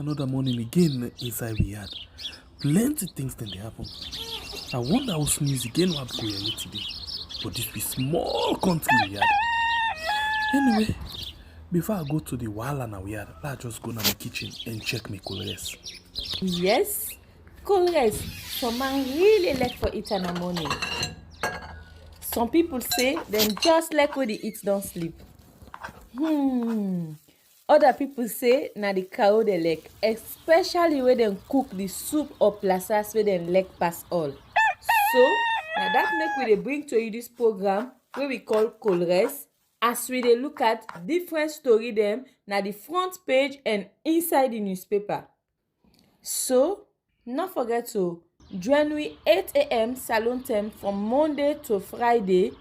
Another morning again inside we had. Plenty things then they happen. I wonder how news again what go here today. But this be small country we had. Anyway, before I go to the wahala now we had, let's just go to my kitchen and check my colors. Yes, colors. Some man really like for eat in the morning. Some people say them just like when they eat don't sleep. Other people say na the cow they like, especially when they cook the soup or plasas where they like pass all. So now that make we dey bring to you this program where we call Colores, as we dey look at different story them na the front page and inside the newspaper. So not forget to join we 8 a.m. salon time from Monday to Friday,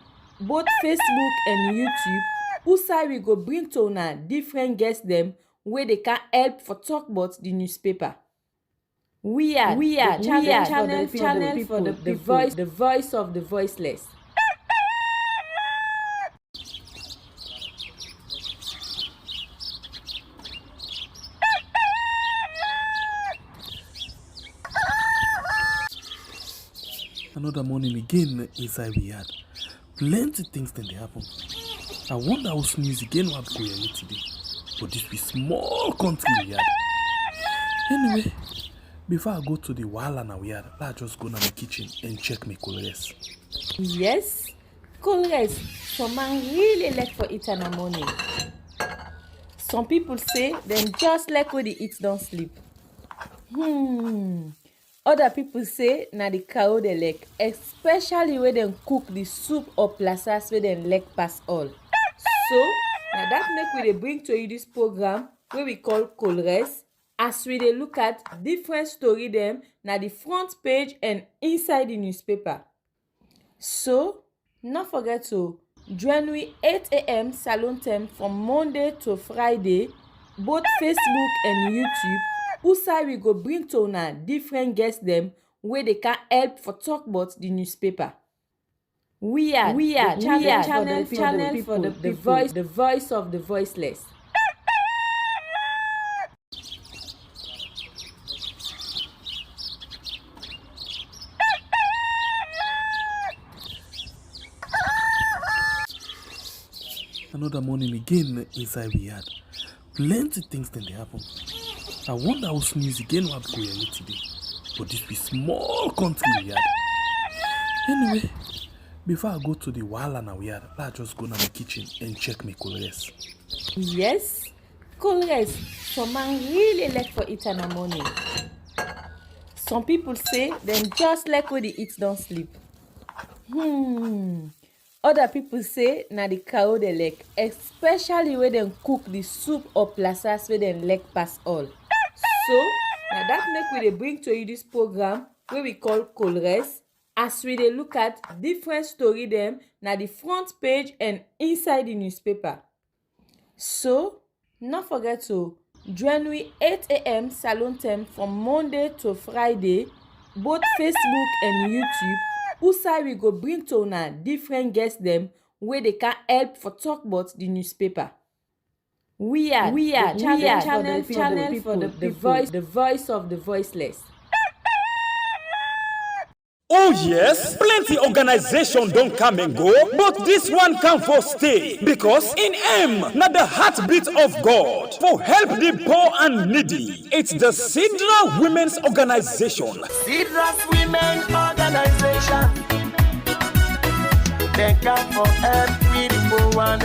both Facebook and YouTube. Usai we go bring to una different guests them where they can help for talk about the newspaper. We are channel for the voice of the voiceless. Another morning again inside we had. Plenty things then they happen. I wonder how news again what go here today. But this be small country we had. Anyway, before I go to the wahala now we had, let's just go to my kitchen and check my colors. Yes, colors. Some man really like for eat in the morning. Some people say them just like when they eat don't sleep. Other people say na the cow they like, especially when they cook the soup or plasas where they like pass all. So now that make we dey bring to you this program where we call Colores, as we dey look at different story them na the front page and inside the newspaper. So not forget to join we 8 a.m. salon time from Monday to Friday, both Facebook and YouTube. Usai we go bring to una different guests them where they can help for talk about the newspaper. We are channel for the voice of the voiceless. Another morning again inside we had. Plenty things then they happen. I wonder how news again what go here today. But this be small country we had. Anyway, before I go to the wahala now we had, let's just go to my kitchen and check my colors. Yes, colors. Some man really like for eat in the morning. Some people say them just like when they eat don't sleep. Other people say na the cow they like, especially when they cook the soup or plasas where they like pass all. So now that make we dey bring to you this program where we call Colores, as we dey look at different story them na the front page and inside the newspaper. So not forget to join we 8 a.m. salon time from Monday to Friday, both Facebook and YouTube. Usai we go bring to una different guests them where they can help for talk about the newspaper. We are channel for the voice of the voiceless. Oh yes, plenty organization don't come and go, but this one come for stay, because in M, not the heartbeat of God, for help the poor and needy. It's the Sidra Women's Organization. Sidra's Women Organization. They come for help with the poor and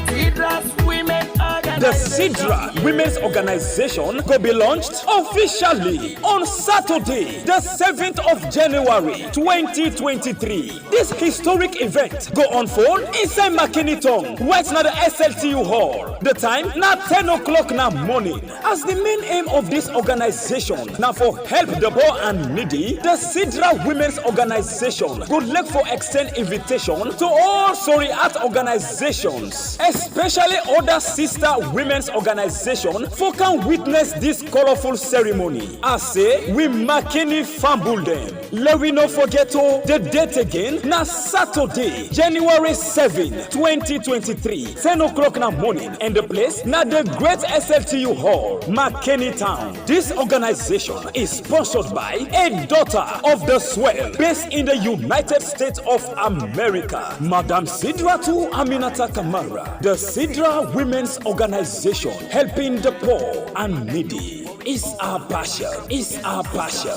Sidra's Women Organization. The Sidra Women's Organization will be launched officially on Saturday, the 7th of January 2023. This historic event go unfold inside Makiniton, right now the SLTU Hall. The time now 10 o'clock now morning. As the main aim of this organization now for help the poor and needy, the Sidra Women's Organization would look for extend invitation to all Soriat organizations, especially other sister women's organization for can witness this colorful ceremony. I say we makini fumble them. Let we not forget the date again. Na Saturday, January 7, 2023, 10 o'clock in the morning, and the place na the Great SLTU Hall, McKinney Town. This organization is sponsored by a daughter of the swell based in the United States of America, Madam Sidratu Aminata Kamara. The Sidra Women's Organization helping the poor and needy is our passion. Is our passion.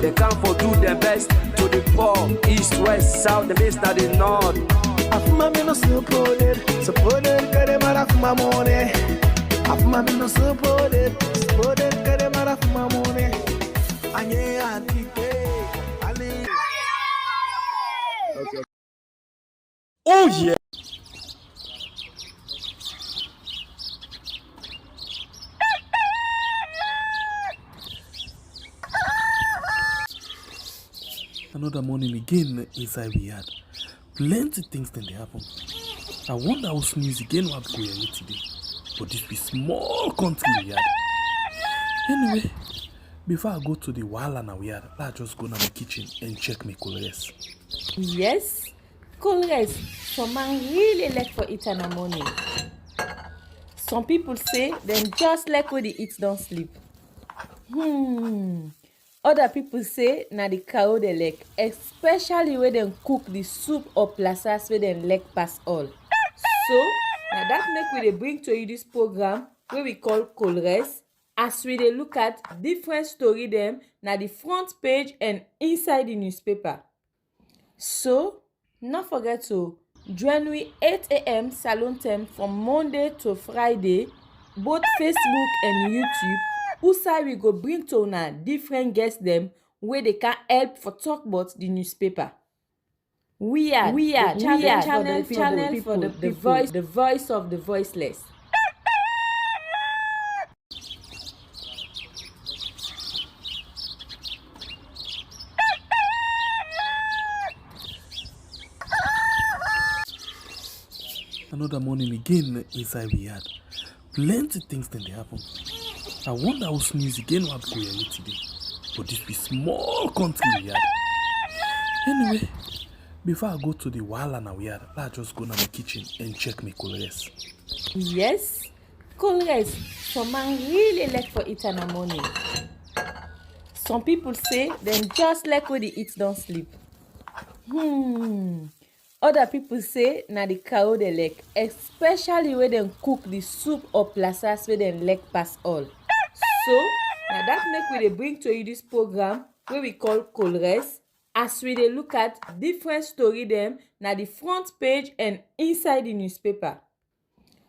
They come for do their best to the poor, east, west, south, the east, and the north. Afuma me no supported, kare mara afuma money. Afuma me no supported, kare mara afuma money. Anye antike, ali. Okay. Oh yeah. Another morning again inside we had plenty things then they happen. I wonder how news again what go here today. But this be small country we had. Anyway, before I go to the wala now we had, let's just go to my kitchen and check my colors. Yes, colors. Some man really like for it in the morning. Some people say them just like when they eat don't sleep. Other people say na the cow they like, especially when they cook the soup or plasas where they like pass all. So now that make we dey bring to you this program where we call Colres, as we dey look at different story them na the front page and inside the newspaper. So not forget to join we 8 a.m. salon time from Monday to Friday, both Facebook and YouTube. Usai we go bring to una different guests them where they can help for talk about the newspaper. We are channel for the voice of the voiceless. Another morning again inside we had plenty things then they happen. I wonder how news again what go here today. But this be small country we had. Anyway, before I go to the wala now we had, let's just go to my kitchen and check my colors. Yes, colors. Some man really like for it in the morning. Some people say them just like when they eat don't sleep. Other people say na the cow they like, especially when they cook the soup or plasas where they like pass all. So now that make we dey bring to you this program where we call Colres, as we dey look at different story them na the front page and inside the newspaper.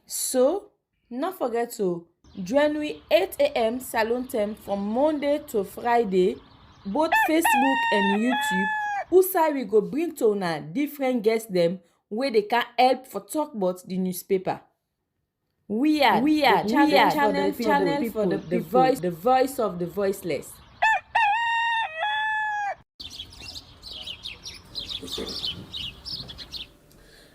So not forget to join we 8 a.m. salon time from Monday to Friday, both Facebook and YouTube. Usai we go bring to una different guests them where they can help for talk about the newspaper. We are channel for the voice of the voiceless.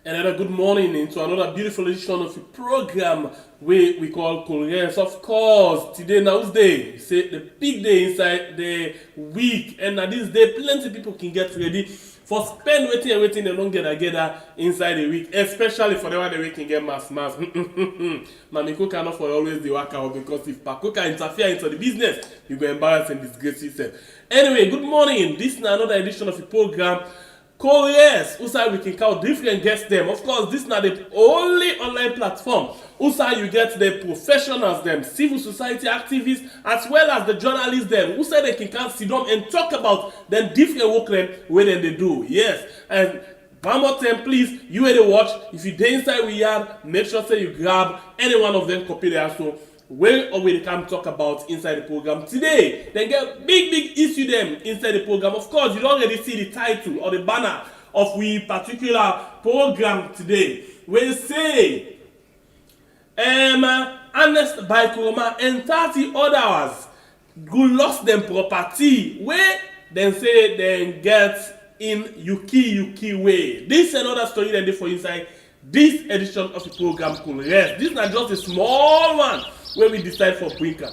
Another good morning into another beautiful edition of the program we call Colliers. Of course, today now is day, say the big day inside the week, and at this day plenty people can get ready for spend waiting and don't get together inside the week, especially for the one the week can get mass. Mamiko cannot for always the work out, because if Pakoka interfere into the business, you go embarrass and disgrace yourself. Anyway, good morning. This is another edition of the program. Yes, Usai we can count different guests them. Of course, this is not the only online platform. Usai you get the professionals them, civil society activists, as well as the journalists them. Usai they can come sit down and talk about them different work them where they do. Yes, and one more time, please, you where they watch. If you dey inside we are, make sure say you grab any one of them copy there so. Where we come talk about inside the program today. They get big issue them inside the program. Of course, you don't already see the title or the banner of we particular program today. We say Ernest Bai Koroma and 30 others who lost them property where they say they get in Yuki way. This is another story that they for inside this edition of the program could rest. This is not just a small one where we decide for Brinker.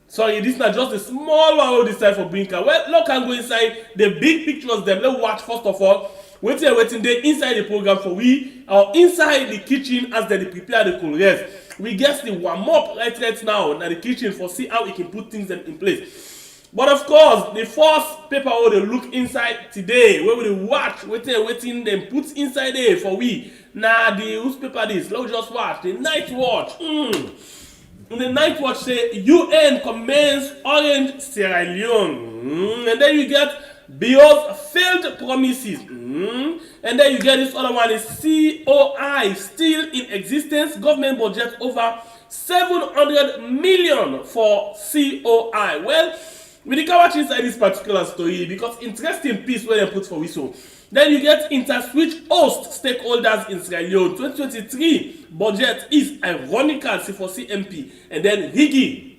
Sorry, this is not just a small one where we decide for Brinker. Well, look and go inside the big pictures them. Let's watch first of all. Waiting there inside the program for we or inside the kitchen as they prepare the cool rest. We get the warm up right now in the kitchen for see how we can put things in place. But of course, the first paper we will look inside today, where we will watch, waiting them put inside there for we. Now the newspaper this, let's just watch the night watch. The night watch say UN commends Orange Sierra Leone, and then you get Beyond failed promises, and then you get this other one is COI still in existence. Government budget over 700 million for COI. Well, we can watch inside this particular story because interesting piece where they put for whistle. Then you get inter-switch host stakeholders in Sierra Leone. 2023 budget is ironical for CMP, and then Higgy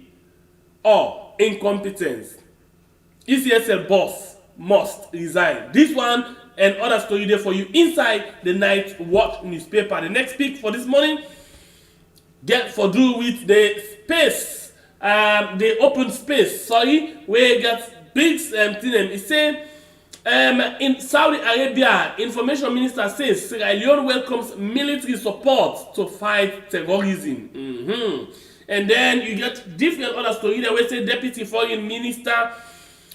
or incompetence. ECSL boss must resign. This one and other story there for you inside the Night Watch newspaper. The next pick for this morning get for do with the space, the open space. Sorry, where get big thing. It say in Saudi Arabia, information minister says Sierra Leone welcomes military support to fight terrorism. And then you get different other story there where say deputy foreign minister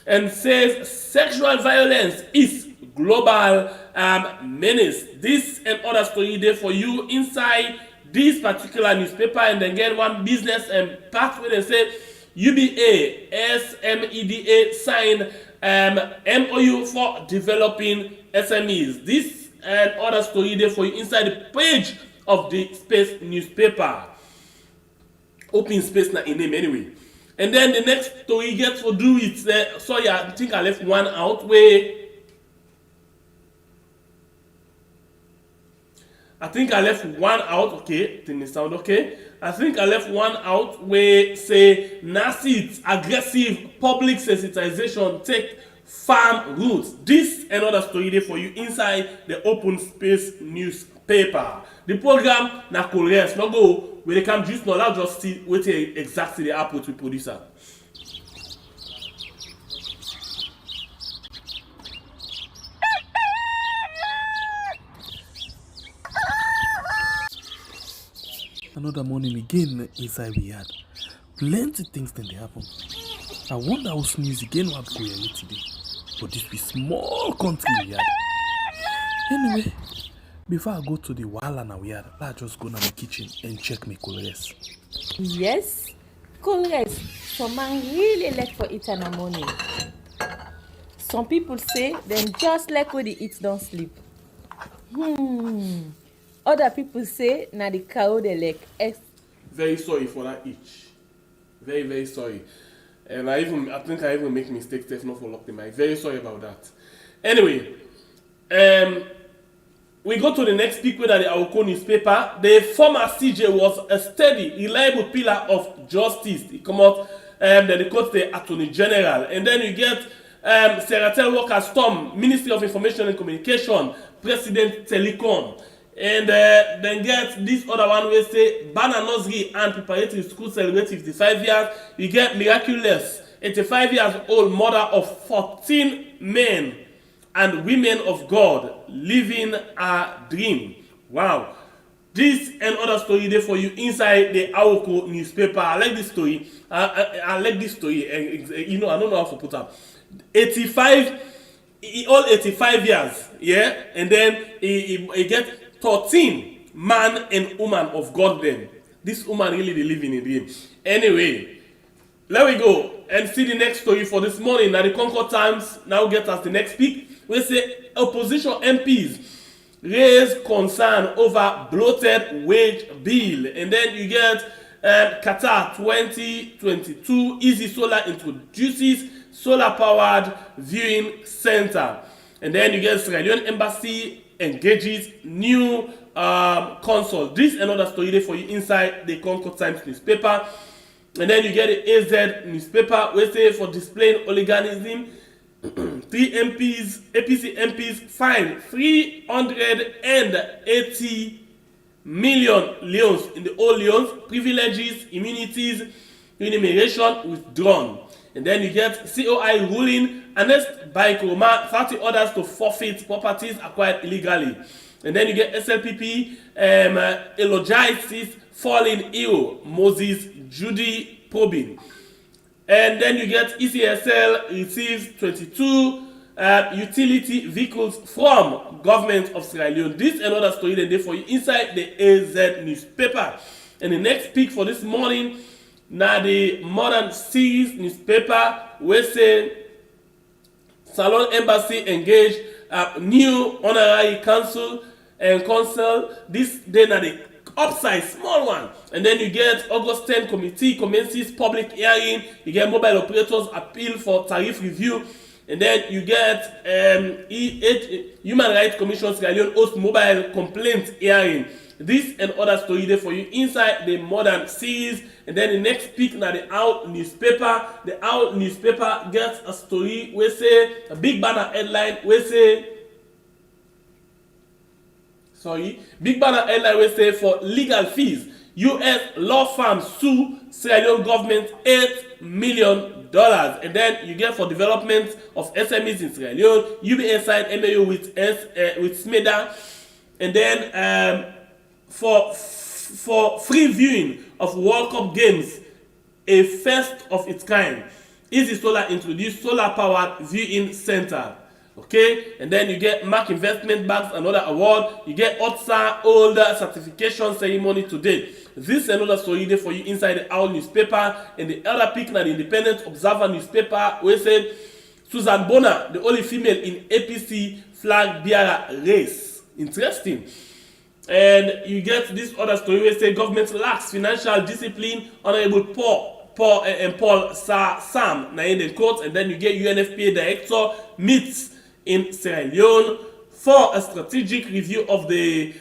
and says sexual violence is global menace. This and other story there for you inside this particular newspaper. And then get one business and part where they say UBA SMEDA signed MOU for developing SMEs. This and other story there for you inside the page of the Space newspaper. Open space na in name anyway. And then the next story gets to do with sorry, I think I left one out where okay, didn't sound okay. I think I left one out where say NACIT aggressive public sensitization take farm roots. This another story there for you inside the Open Space newspaper. The program na Koreans no go when they come just now just see what exactly the output we producer. Another morning again inside we had plenty things then they happen. I wonder how sneeze again what go here today. But this be small country we had. Anyway, before I go to the Wala now we had, let's just go to the kitchen and check my colors. Yes, colors. Some man really like for eat in the morning. Some people say them just like when they eat don't sleep. Other people say na the cow they like. Very sorry for that itch. Very, very sorry. And I think I even make mistakes if not for lock them. I'm very sorry about that. Anyway, we go to the next pick with the Aoko newspaper. The former CJ was a steady, reliable pillar of justice. He come out, then they quote the Attorney General. And then you get Seratel Worker Storm, Ministry of Information and Communication, President Telecom. And then get this other one where say Banner Nursery and Preparatory School celebrate 55 years. You get miraculous 85 years old mother of 14 men and women of God living a dream. Wow. This and other story there for you inside the Aoko newspaper. I like this story. I like this story. You know, I don't know how to put up. 85 years. Yeah. And then he get 13 man and woman of God then. This woman really they live in a dream. Anyway, let we go and see the next story for this morning. Now the Concord Times now get us the next pick. We say opposition MPs raise concern over bloated wage bill. And then you get Qatar 2022 Easy Solar introduces solar powered viewing center. And then you get Sierra Leone Embassy engages new consul. This is another story there for you inside the Concord Times newspaper. And then you get the AZ newspaper where say for displaying hooliganism, Three MPs, APC MPs fined 380 million leons in the old leons, privileges, immunities, remuneration withdrawn. And then you get COI ruling, Ernest Bai Koroma, 30 orders to forfeit properties acquired illegally. And then you get SLPP, eulogizes fallen ill, Moses Judy probing. And then you get ECSL receives 22 utility vehicles from government of Sierra Leone. This and other story then for you inside the AZ newspaper. And the next pick for this morning, now the Modern Series newspaper, we say Salon Embassy engaged new honorary council and council. This day now the upside small one. And then you get August 10 committee commences public hearing. You get mobile operators appeal for tariff review. And then you get Human Rights Commission Sierra Leone host mobile complaint hearing. This and other story there for you inside the Modern Series. And then the next pick now the Out newspaper. The Out newspaper gets a story we say a big banner headline we say big banner headline we say for legal fees. U.S. law firm sue Sierra Leone government $8 million. And then you get for development of SMEs in Sierra Leone, UBA signed MAU with SMEDA. And then for free viewing of World Cup games, a first of its kind, Easy Solar introduced solar-powered viewing center. Okay, and then you get Mark Investment Bags, another award. You get OTSA Older Certification Ceremony today. This and another story there for you inside the Owl newspaper. And the other pick now the Independent Observer newspaper, we say Susan Bonner, the only female in APC flag bearer race. Interesting. And you get this other story where say government lacks financial discipline. Honorable Paul Sam now in the court. And then you get UNFPA director meets in Sierra Leone for a strategic review of the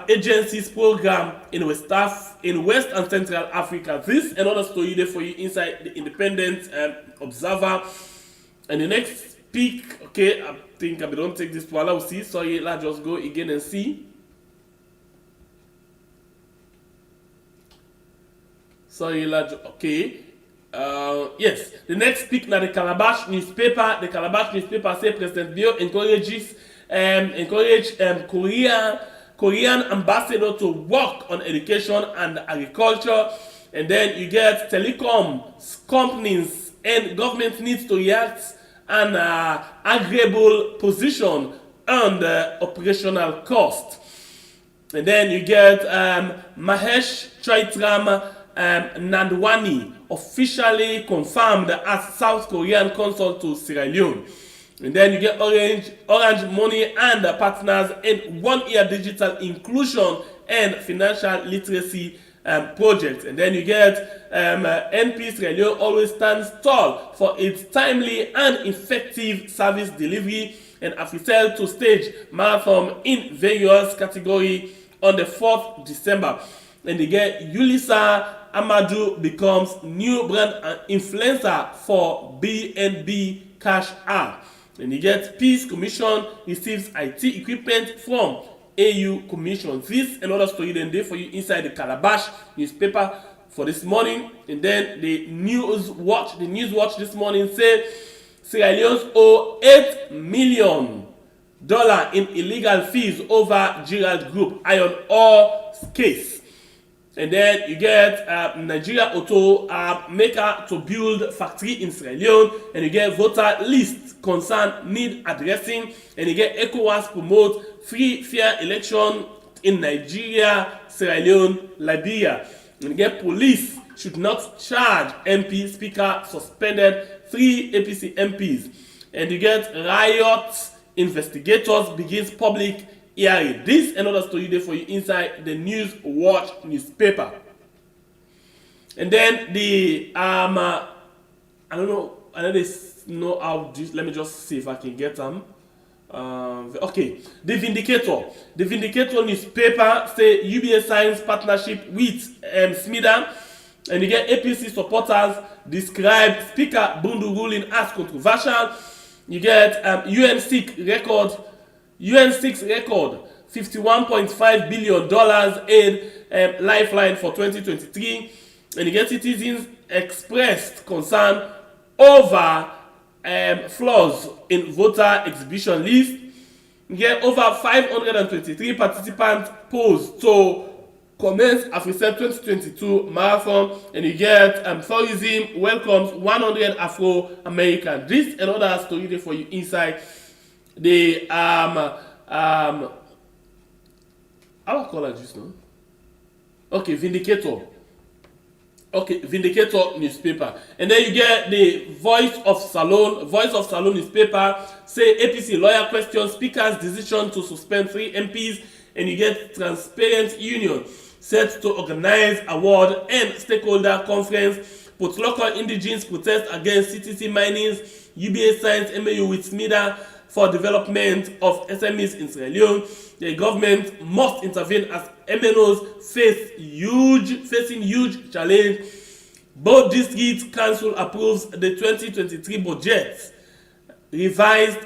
agency's program in West and Central Africa. This and other story there for you inside the Independent Observer. And the next pick, okay, I think I don't take this while I'll see. Sorry, let's just go again and see. Sorry, okay. Yes, the next pick now the Calabash newspaper. The Calabash newspaper say President Bio encourage Korean ambassador to work on education and agriculture. And then you get telecom companies and government needs to react an agreeable position on the operational cost. And then you get Mahesh Chaitram Nandwani officially confirmed as South Korean consul to Sierra Leone. And then you get Orange Money and partners in 1 year digital inclusion and financial literacy project. And then you get NP Sierra Leone always stands tall for its timely and effective service delivery and official to stage marathon in various categories on the 4th December. And you get Yulisa Amadou becomes new brand influencer for BNB Cash App. And you get Peace Commission receives IT equipment from AU Commission. This and other story then there for you inside the Calabash newspaper for this morning. And then the News Watch this morning say Sierra Leone's owe $8 million in illegal fees over Gerald Group iron ore case. And then you get Nigeria Auto maker to build factory in Sierra Leone. And you get voter list concern need addressing. And you get ECOWAS promote free fair election in Nigeria, Sierra Leone, Liberia. And you get police should not charge MP speaker suspended 3 APC MPs. And you get riots investigators begins public hearing. This another story there for you inside the News Watch newspaper. And then the I don't know how this, let me just see if I can get them. Okay, the Vindicator newspaper say UBA signs partnership with SMEDA. And you get APC supporters describe Speaker Bundu ruling as controversial. You get UN6 record $51.5 billion in lifeline for 2023, and you get citizens expressed concern over flaws in voter exhibition list. You get over 523 participants posed to commence AfriCell 2022 marathon, and you get tourism welcomes 100 Afro-Americans. This and other story there for you inside the how I call it just now? Okay, Vindicator. Okay, Vindicator newspaper. And then you get the Voice of Salone newspaper. Say APC lawyer questions Speaker's decision to suspend 3 MPs. And you get Transparent Union set to organize award and stakeholder conference. Put local indigenes protest against CTC minings. UBA signs MAU with SMIDA for development of SMEs in Sierra Leone. The government must intervene as MNOs facing huge challenge. Both districts council approves the 2023 budget, revised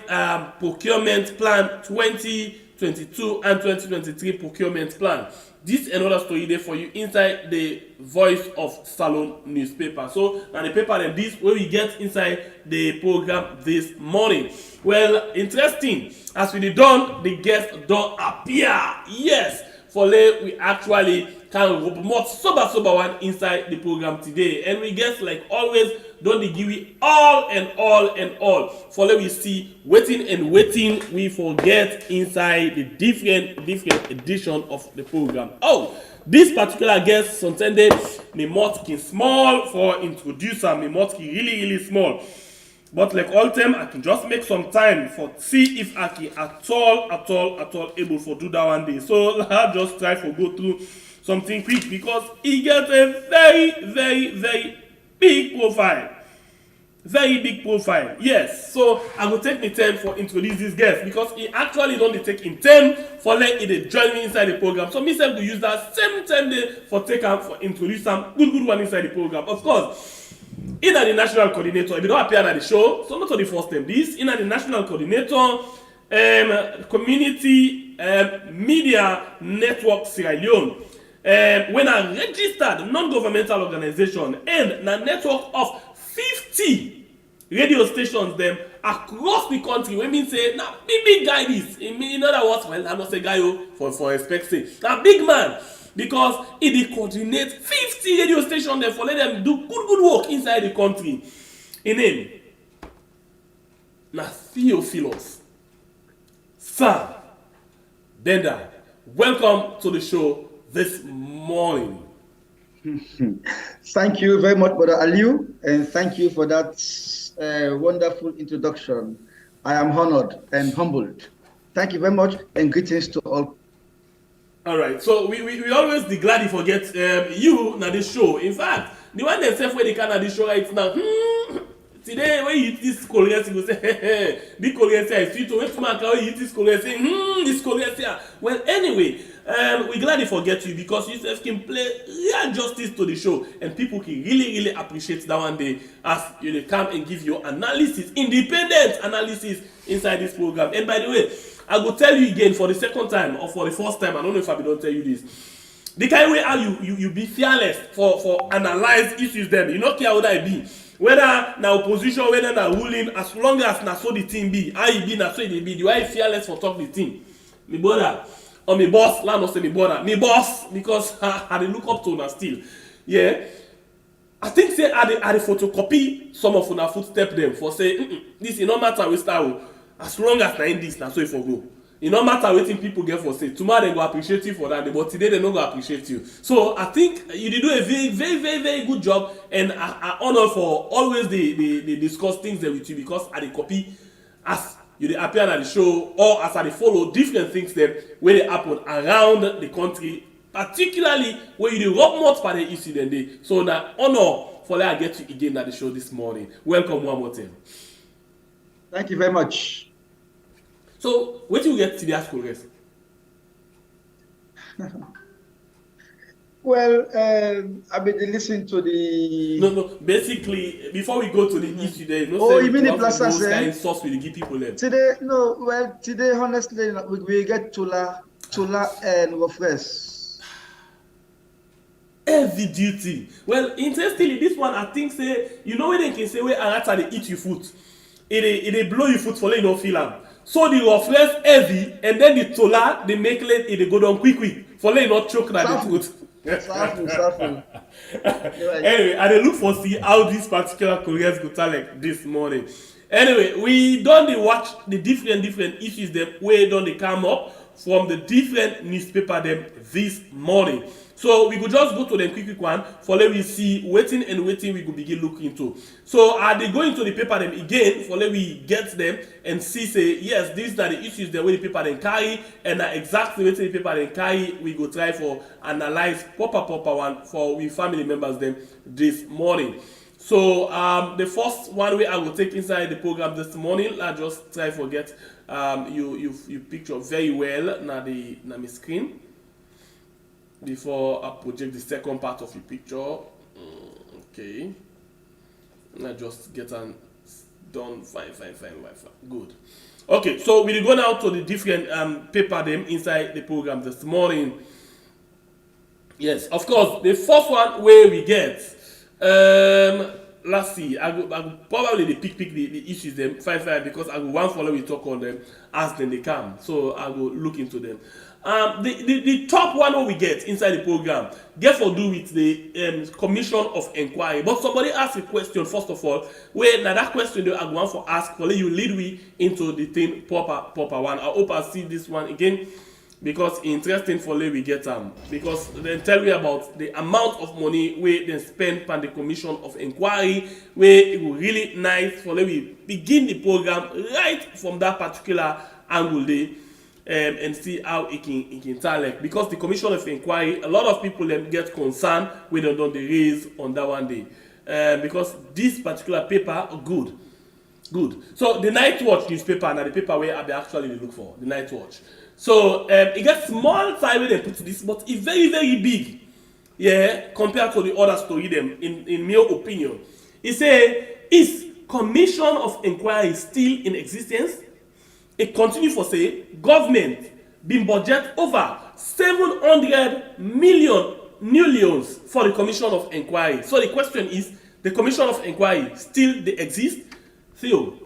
procurement plan 2022 and 2023 procurement plan. This another story there for you inside the Voice of Salone newspaper. So now the paper and this where we get inside the program this morning. Well, interesting. As we done, the guests don't appear. Yes, for late we actually can rub more sober one inside the program today. And we guess like always don't they give we all and all and all. For let we see waiting we forget inside the different edition of the program. Oh, this particular guest Sunday me motkin small for introducer, me motkin really small. But like all time, I can just make some time for see if I can at all able for do that one day. So I'll just try to go through something quick because he gets a very big profile. Very big profile. Yes. So I will take the time for introduce this guest because he actually don't take in time for let it join me inside the program. So myself to use that same time there for take him for introduce some good one inside the program. Of course. In the national coordinator, if you don't appear at the show, so not for the first time, this in the national coordinator, community media network Sierra Leone, when a registered non-governmental organization and a network of 50 radio stations them across the country, when mean say now big guy this, in other words, well I'm not say guy for respect say, now big man. Because it coordinates 50 radio stations there for let them do good work inside the country. In name, na Theophilus. Sir, Denda, welcome to the show this morning. Thank you very much, Brother Aliu, and thank you for that wonderful introduction. I am honored and humbled. Thank you very much, and greetings to all. All right, so we always be glad you forget you na this show. In fact, the one themselves where they can na this show right now. Today when you eat this Korean, you go say, hey, this Korean is sweet. When tomorrow you eat this Korean, say, this Korean. Well, anyway, we glad you forget you because you self can play real justice to the show, and people can really appreciate that one day as you come and give your analysis, independent analysis inside this program. And by the way, I will tell you again for the second time or for the first time. I don't know if I don't tell you this. The kind way how you be fearless for analyze issues them. You don't care what I be. Whether na opposition, whether na ruling, as long as na so the team be, how you be na so they be. You are fearless for talk the team. Me brother or me boss, let me say me brother, me boss because I dey look up to una still. Yeah. I think say I dey photocopy some of una footstep them for say this no matter we start. As long as na in this, na so it for go. It no matter wetin people get for say. Tomorrow they go appreciate you for that, but today they no go appreciate you. So I think you did do a very good job, and I honor for always they discuss things there with you because I dey copy as you dey appear at the show or as I dey follow different things there where they happen around the country, particularly where you dey rub mouth for the issue then dey. So na honor for let I get you again at the show this morning. Welcome one more time. Thank you very much. So, what do you get to the school rest? Well, I've been listening to the. No. Basically, before we go to the issue, there, Oh, you mean the plaza kind of source we give people them. Today, no. Well, today, honestly, we get Tula, and Wofres. Heavy duty. Well, interestingly, this one I think say when they can say where Arata they eat your food, it blow your food for let you not feel them. So the Wofres heavy, and then the Tola they make it go down quick for let you not choke that the food. Safu. Anyway, I dey look for see how this particular Koreans go tell like this morning. Anyway, we don watch the different issues them where don come up from the different newspaper them this morning. So we could just go to them quick one for let we see waiting we could begin looking into. So are they going to the paper them again for let we get them and see say yes these are the issues the way the paper then carry and exactly waiting the paper then carry we go try for analyze proper one for we family members them this morning. So the first one way I will take inside the program this morning, I just try forget you picture very well na my screen. Before I project the second part of the picture. Okay. I just get done fine. Good. Okay, so we'll go now to the different paper them inside the program this morning. Yes, of course, the first one where we get let's see, I go probably pick the issues them fine because I go one follow we talk on them as then they come. So I will look into them. The top one what we get inside the program get for do with the commission of inquiry. But somebody asked a question first of all. Where now that question I want for ask for you lead we into the thing proper one. I hope I see this one again because interesting for we get because they tell me about the amount of money where they spend on the commission of inquiry where it will really nice for we begin the program right from that particular angle there. And see how it can tell like because the commission of inquiry a lot of people get concerned when they don't raise on that one day because this particular paper good so the Night Watch newspaper and the paper where I actually look for the Night Watch so it gets small time when they put this but it's very big compared to the other story them in my opinion it say is commission of inquiry still in existence. It continue for say government been budget over 700 million for the commission of inquiry. So the question is the commission of inquiry still they exist? Theo.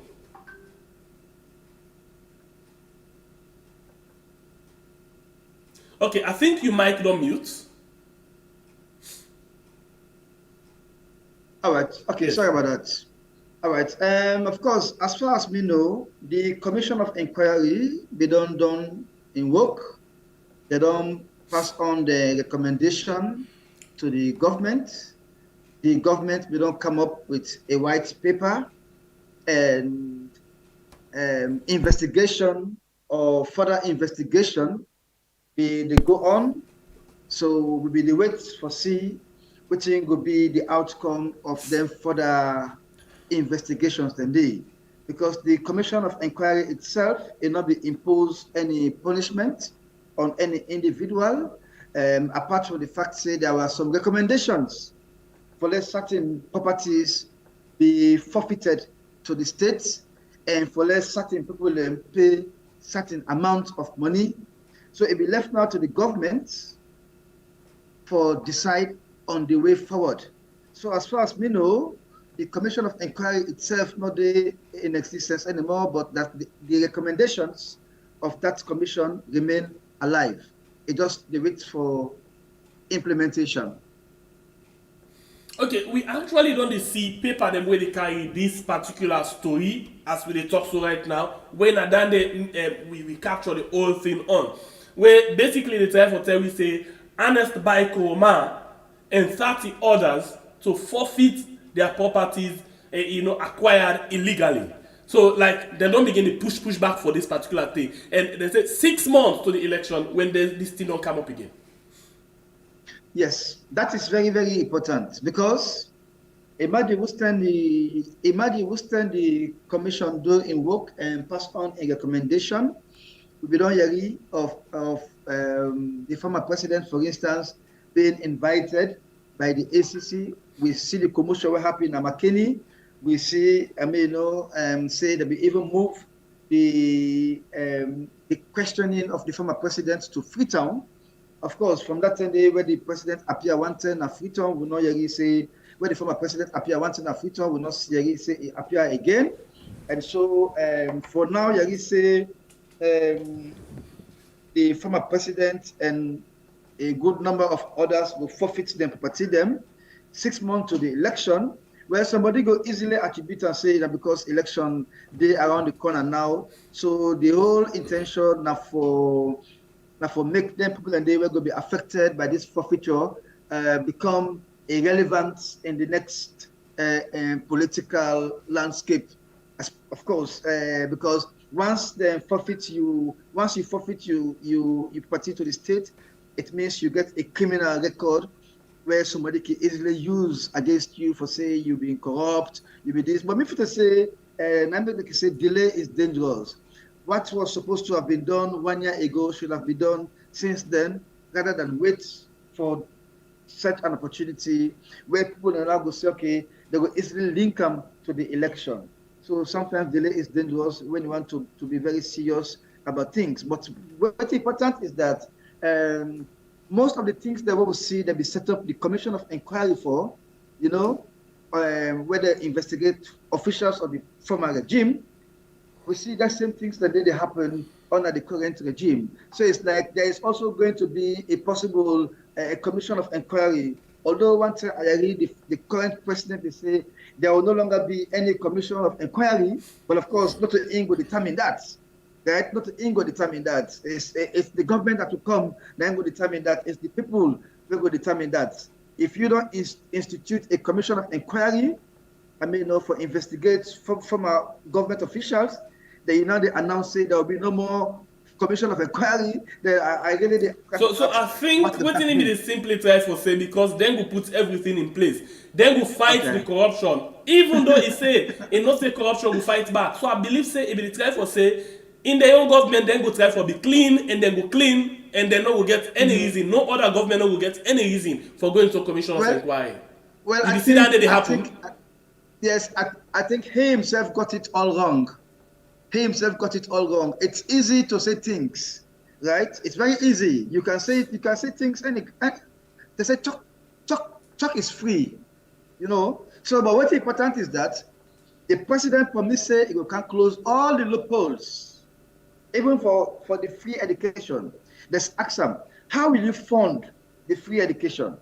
Okay, I think you might not mute. All right. Okay, yes. Sorry about that. All right. Of course, as far as we know, the commission of inquiry they don't done in work. They don't pass on the recommendation to the government. The government we don't come up with a white paper and investigation or further investigation. They go on. So we be the wait for see which will be the outcome of them further investigations than they, because the commission of inquiry itself will not be imposed any punishment on any individual, apart from the fact say there were some recommendations for let certain properties be forfeited to the state and for let certain people pay certain amount of money. So it be left now to the government for decide on the way forward. So as far as we know, the commission of inquiry itself not in existence anymore, but that the recommendations of that commission remain alive. It just waits for implementation. Okay, we actually don't see paper them where they carry this particular story as we talk so right now. When then we capture the whole thing on, where basically the try for tell we say Ernest Bai Koroma and 30 others to forfeit their properties, acquired illegally. So, like, they don't begin to push back for this particular thing. And they say 6 months to the election when this thing don't come up again. Yes, that is very important because imagine we stand the commission do in work and pass on a recommendation. We don't hear of the former president, for instance, being invited by the ACC. We see the commotion what happened in Makeni. We see, say that we even move the questioning of the former president to Freetown. Of course, from that day where the president appear one time at Freetown, we know Yeri say where the former president appear one time at Freetown, we not see Yeri say he appear again. And so for now, Yeri say the former president and a good number of others will forfeit them, property them 6 months to the election, where somebody go easily attribute and say that because election day around the corner now, so the whole intention now for make them people and they will go be affected by this forfeiture become irrelevant in the next political landscape, of course, because once you forfeit you property to the state, it means you get a criminal record where somebody can easily use against you for say you being corrupt, you be this. But if to say, they say delay is dangerous. What was supposed to have been done 1 year ago should have been done since then, rather than wait for such an opportunity where people are now go say, okay, they will easily link them to the election. So sometimes delay is dangerous when you want to be very serious about things. But what's important is that most of the things that we will see that we set up the commission of inquiry for, where they investigate officials of the former regime, we see that same things that they happen under the current regime. So it's like there is also going to be a possible commission of inquiry. Although once I read the current president, they say there will no longer be any commission of inquiry, but of course, not to will determine that. Right? Not to will determine that. It's the government that will come, then will determine that. It's the people that will determine that. If you don't institute a commission of inquiry, for investigate from our government officials, then they announce it, there will be no more commission of inquiry. So I think what they need is simply try for say, because then we put everything in place. Then we fight the corruption. Even though it say it not say corruption will fight back. So I believe say if they try for say in their own government, then go try for be clean and then go clean and then no will get any reason. No other government will get any reason for going to commission of inquiry. Well, I see that they happen. Yes, I think he himself got it all wrong. He himself got it all wrong. It's easy to say things, right? It's very easy. You can say things, and they say talk is free, So, but what's important is that the president promised say he can close all the loopholes, even for the free education. Let's ask them, how will you fund the free education?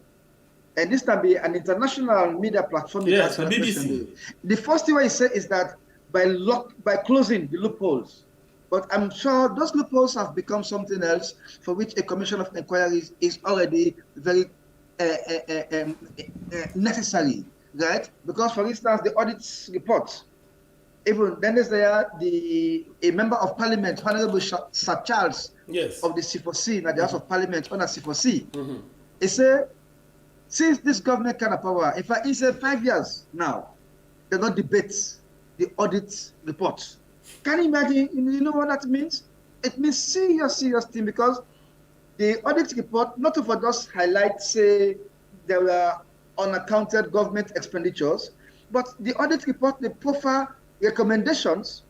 And this can be an international media platform. Yes, the BBC. The first thing I say is that by closing the loopholes. But I'm sure those loopholes have become something else for which a commission of inquiry is already very necessary, right? Because, for instance, the audit report, even then is there a member of parliament, Honorable Sir Charles, of the C4C, the House of Parliament, under C4C, he said, since this government kind of power, in fact, he said 5 years now, they don't debate the audit report. Can you imagine? You know what that means? It means serious thing, because the audit report not over just highlight, say, there were unaccounted government expenditures, but the audit report, they profile recommendations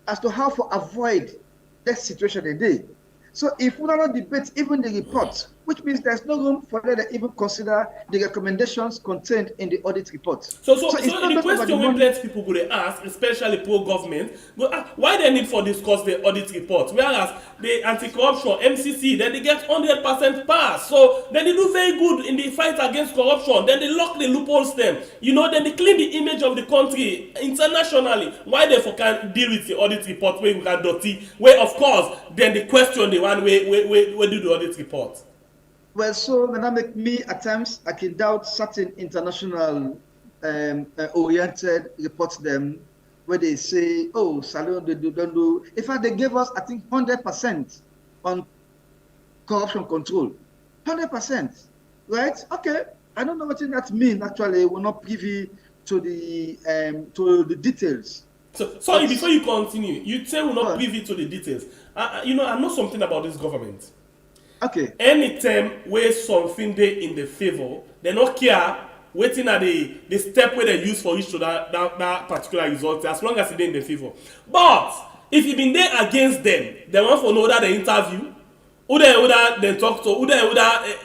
as to how to avoid that situation a day. So if we don't debate even the report, which means there's no room for them to even consider the recommendations contained in the audit report. So the question when plenty people could ask, especially pro-government, why they need for discuss the audit report? Whereas the anti-corruption, MCC, then they get 100% pass. So then they do very good in the fight against corruption. Then they lock the loopholes them. Then they clean the image of the country internationally. Why they can deal with the audit report where we can dirty? Where of course, then they question the one way do the audit report. Well, so when that make me at times I can doubt certain international oriented reports them where they say, oh, Salon they don't do. In fact, they gave us I think 100% on corruption control, 100%, right? Okay, I don't know what that means. Actually, we're not privy to the details. So sorry, before you continue, you say we're not privy to the details. I know something about this government. Okay. Anytime where something dey in the favor, they no care waiting at the step where they use for each to that particular result, as long as it dey in the favor. But if you been there against them, they want to know that they interview, who they talk to, who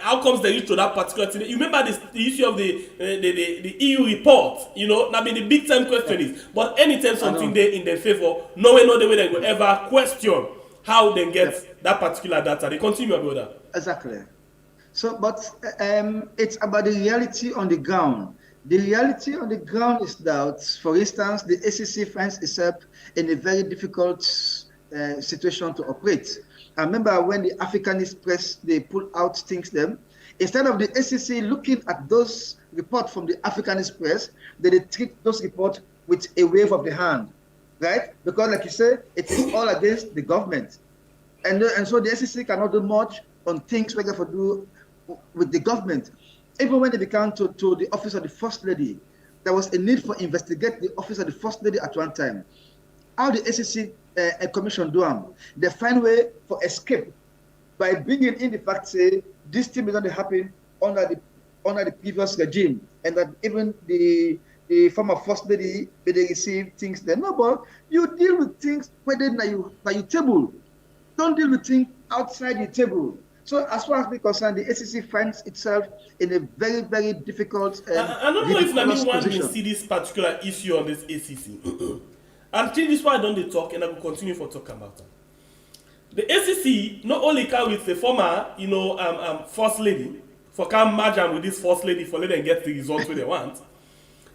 how comes they reach to that particular thing. You remember the issue of the EU report, you know, that be the big time question is. But anytime something there in their favor, no way they will ever question how they get that particular data. They continue about that. Exactly. So, but it's about the reality on the ground. The reality on the ground is that, for instance, the ACC finds itself in a very difficult situation to operate. I remember when the Africanist press, they pull out things them. Instead of the ACC looking at those reports from the Africanist press, they treat those reports with a wave of the hand, right? Because, like you say, it is all against the government. And so the ACC cannot do much on things we have to do with the government. Even when they began to the office of the First Lady, there was a need for investigate the office of the First Lady at one time. How the ACC commission do them? They find way for escape by bringing in the fact, say, this thing is going to happen under the previous regime, and that even the former First Lady, they receive things there. No, but you deal with things whether by your table. Don't deal with things outside your table. So as far as we're concerned, the ACC finds itself in a very, very difficult I don't know if Nami wants to see this particular issue on this ACC. And this is why I don't talk, and I will continue for talking about it. The ACC not only come with the former, First Lady, for come merge am with this First Lady for let them get the results where they want.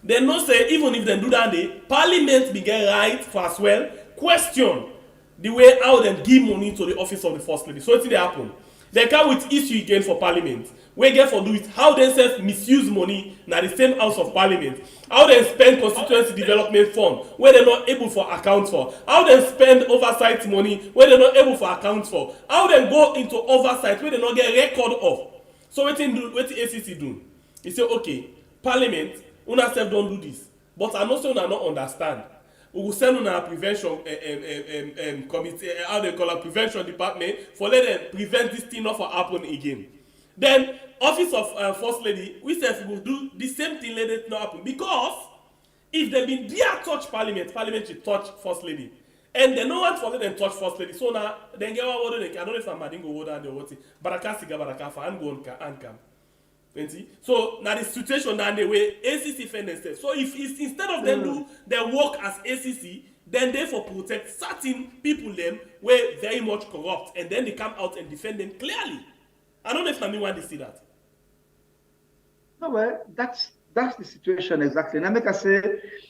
They no say even if they do that, the Parliament be get right for as well question the way how they give money to the office of the First Lady. So what did they happen? They come with issue again for Parliament. We get for do it how they self misuse money na the same House of Parliament. How they spend constituency development fund where they're not able for account for. How they spend oversight money where they're not able for account for. How they go into oversight where they not get record of. So what the ACC do? He say okay, Parliament, una self don't do this, but I know say una not understand. We will send on our prevention committee, how they call it, prevention department, for let them prevent this thing not from happening again. Then, office of First Lady, we said we will do the same thing, let it not happen. Because if they been there touch Parliament, Parliament should touch First Lady. And they no want for let them touch First Lady. So now, then get one word, I don't know if I'm adding a word and the word, Baraka Siga Baraka for and go and come. So now the situation that the way ACC find themselves. So if it's, instead of them do their work as ACC, then they for protect certain people them were very much corrupt, and then they come out and defend them clearly. I don't know if Nami want to see that. No, well, that's the situation exactly. And I make I say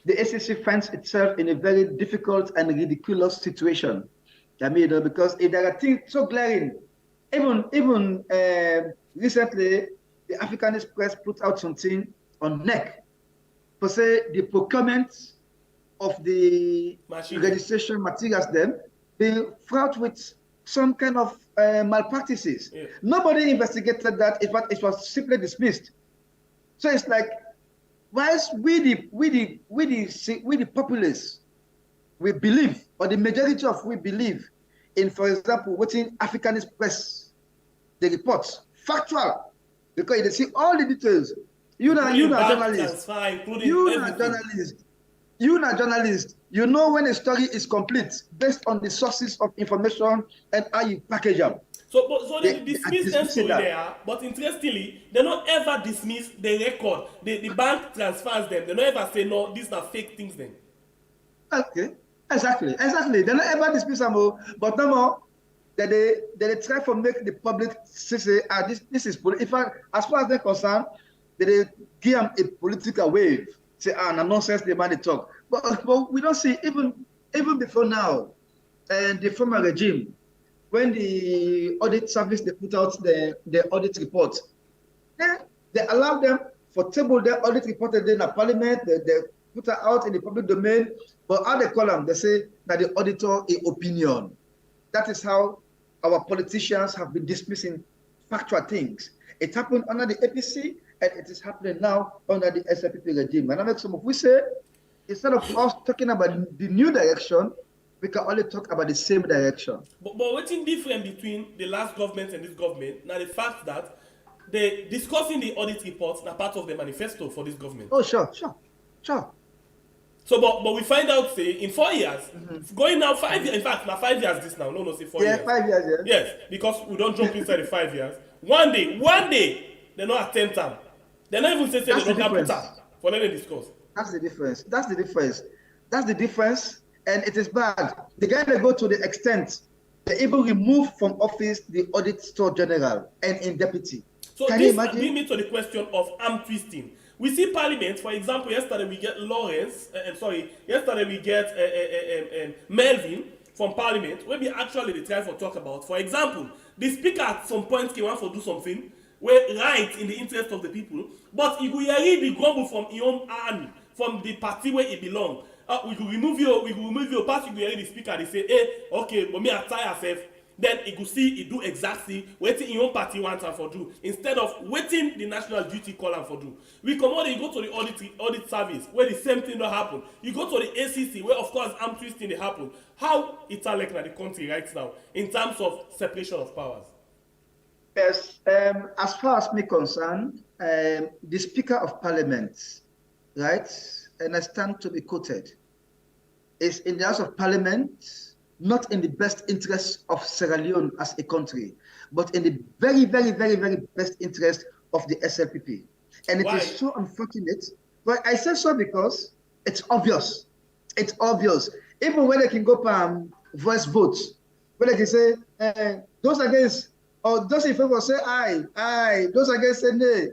the ACC finds itself in a very difficult and ridiculous situation. I mean, because if there are things so glaring, even recently. The Africanist press put out something on NEC for say the procurement of the registration materials then being fraught with some kind of malpractices. Yeah. Nobody investigated that. It was simply dismissed. So it's like, whilst we the populace, we believe, or the majority of we believe in, for example, within Africanist press, the reports, factual. Because they see all the details. You are journalist. You are journalist. You know when a story is complete based on the sources of information and how you package them. So they dismiss them so there, but interestingly, they don't ever dismiss the record. The bank transfers them. They don't ever say no, these are fake things then. Okay. Exactly. They don't ever dismiss them, but no more. That they try to make the public say this is political. As far as they're concerned, they give them a political wave. Say no nonsense they man they talk. But we don't see even before now, and the former regime, when the audit service they put out the audit report, they allow them for table their audit report in the Parliament. They put it out in the public domain. But how they call them, they say that the auditor is opinion. That is how our politicians have been dismissing factual things. It happened under the APC, and it is happening now under the SLPP regime. And I make some of we say, instead of us talking about the new direction, we can only talk about the same direction. But what's different between the last government and this government? Now the fact that they discussing the audit reports are part of the manifesto for this government. Oh, sure. So, but we find out, say, in 4 years, going now 5 years, in fact, now 5 years this now, no, say 4 years. Yeah, 5 years, yeah. Yes, because we don't jump inside the 5 years. One day, they don't attend them. They don't even say they don't have put up for them to discuss. That's the difference, and it is bad. The guy that go to the extent they even remove from office the Auditor General and in deputy. So can you this imagine? brings me to the question of arm twisting. We see Parliament, for example, yesterday we get Melvin from Parliament, where we actually they try to talk about. For example, the Speaker at some point came out to do something where right in the interest of the people, but he will hear the grumble from his own army, from the party where he belong. We will remove your party, we will hear the Speaker, they say, hey, okay, but me I tie yourself. Then he could see he do exactly what his own party wants and for do, instead of waiting the national duty call and for do. We come out, you go to the audit service where the same thing don't happen. You go to the ACC where of course arm twisting they happen. How it's like the country right now in terms of separation of powers? Yes, as far as me concerned, the Speaker of Parliament, right, and I stand to be quoted, is in the House of Parliament, not in the best interest of Sierra Leone as a country, but in the very, very, very, very best interest of the SLPP. And it is so unfortunate. But I say so because it's obvious. It's obvious. Even when they can go voice votes, when they can say, those against, or those in favor say aye, those against say nay.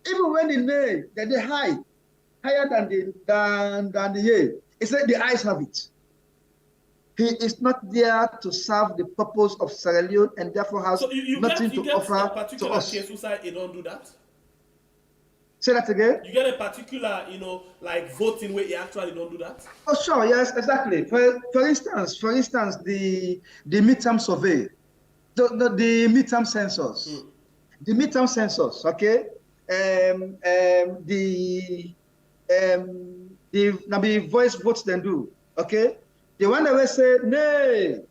Even when the nay, then they higher than the yay. It's like the ayes have it. He is not there to serve the purpose of Sierra Leone and therefore has nothing to offer to us. Case where he don't do that? Say that again? You get a particular, like voting where he actually don't do that? Oh, sure, yes, exactly. For instance, the midterm survey, the midterm census, the midterm census, okay? The voice votes then do, okay? The one that will say, nay,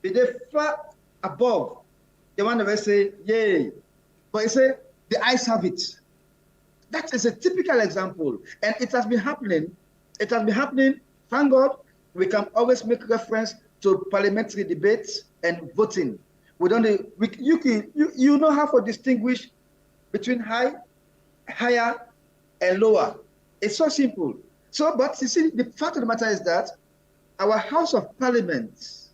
they far above the one that will say, yay. But he say, the ayes have it. That is a typical example. And it has been happening. It has been happening. Thank God, we can always make reference to parliamentary debates and voting. You know how to distinguish between higher, and lower. It's so simple. So, but you see, the fact of the matter is that our House of Parliament,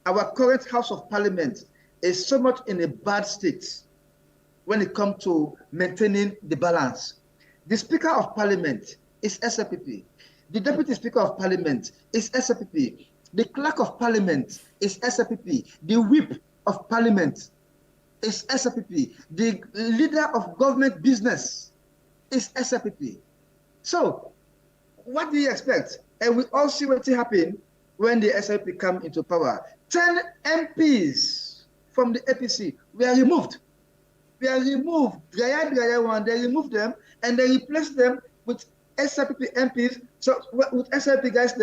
our current House of Parliament, is so much in a bad state when it comes to maintaining the balance. The Speaker of Parliament is SLPP. The Deputy Speaker of Parliament is SLPP. The Clerk of Parliament is SLPP. The Whip of Parliament is SLPP. The Leader of Government Business is SLPP. So, what do you expect? And we all see what happened when the SLP come into power. 10 MPs from the APC were removed. They removed them and they replaced them with SLP MPs. So with SLP guys,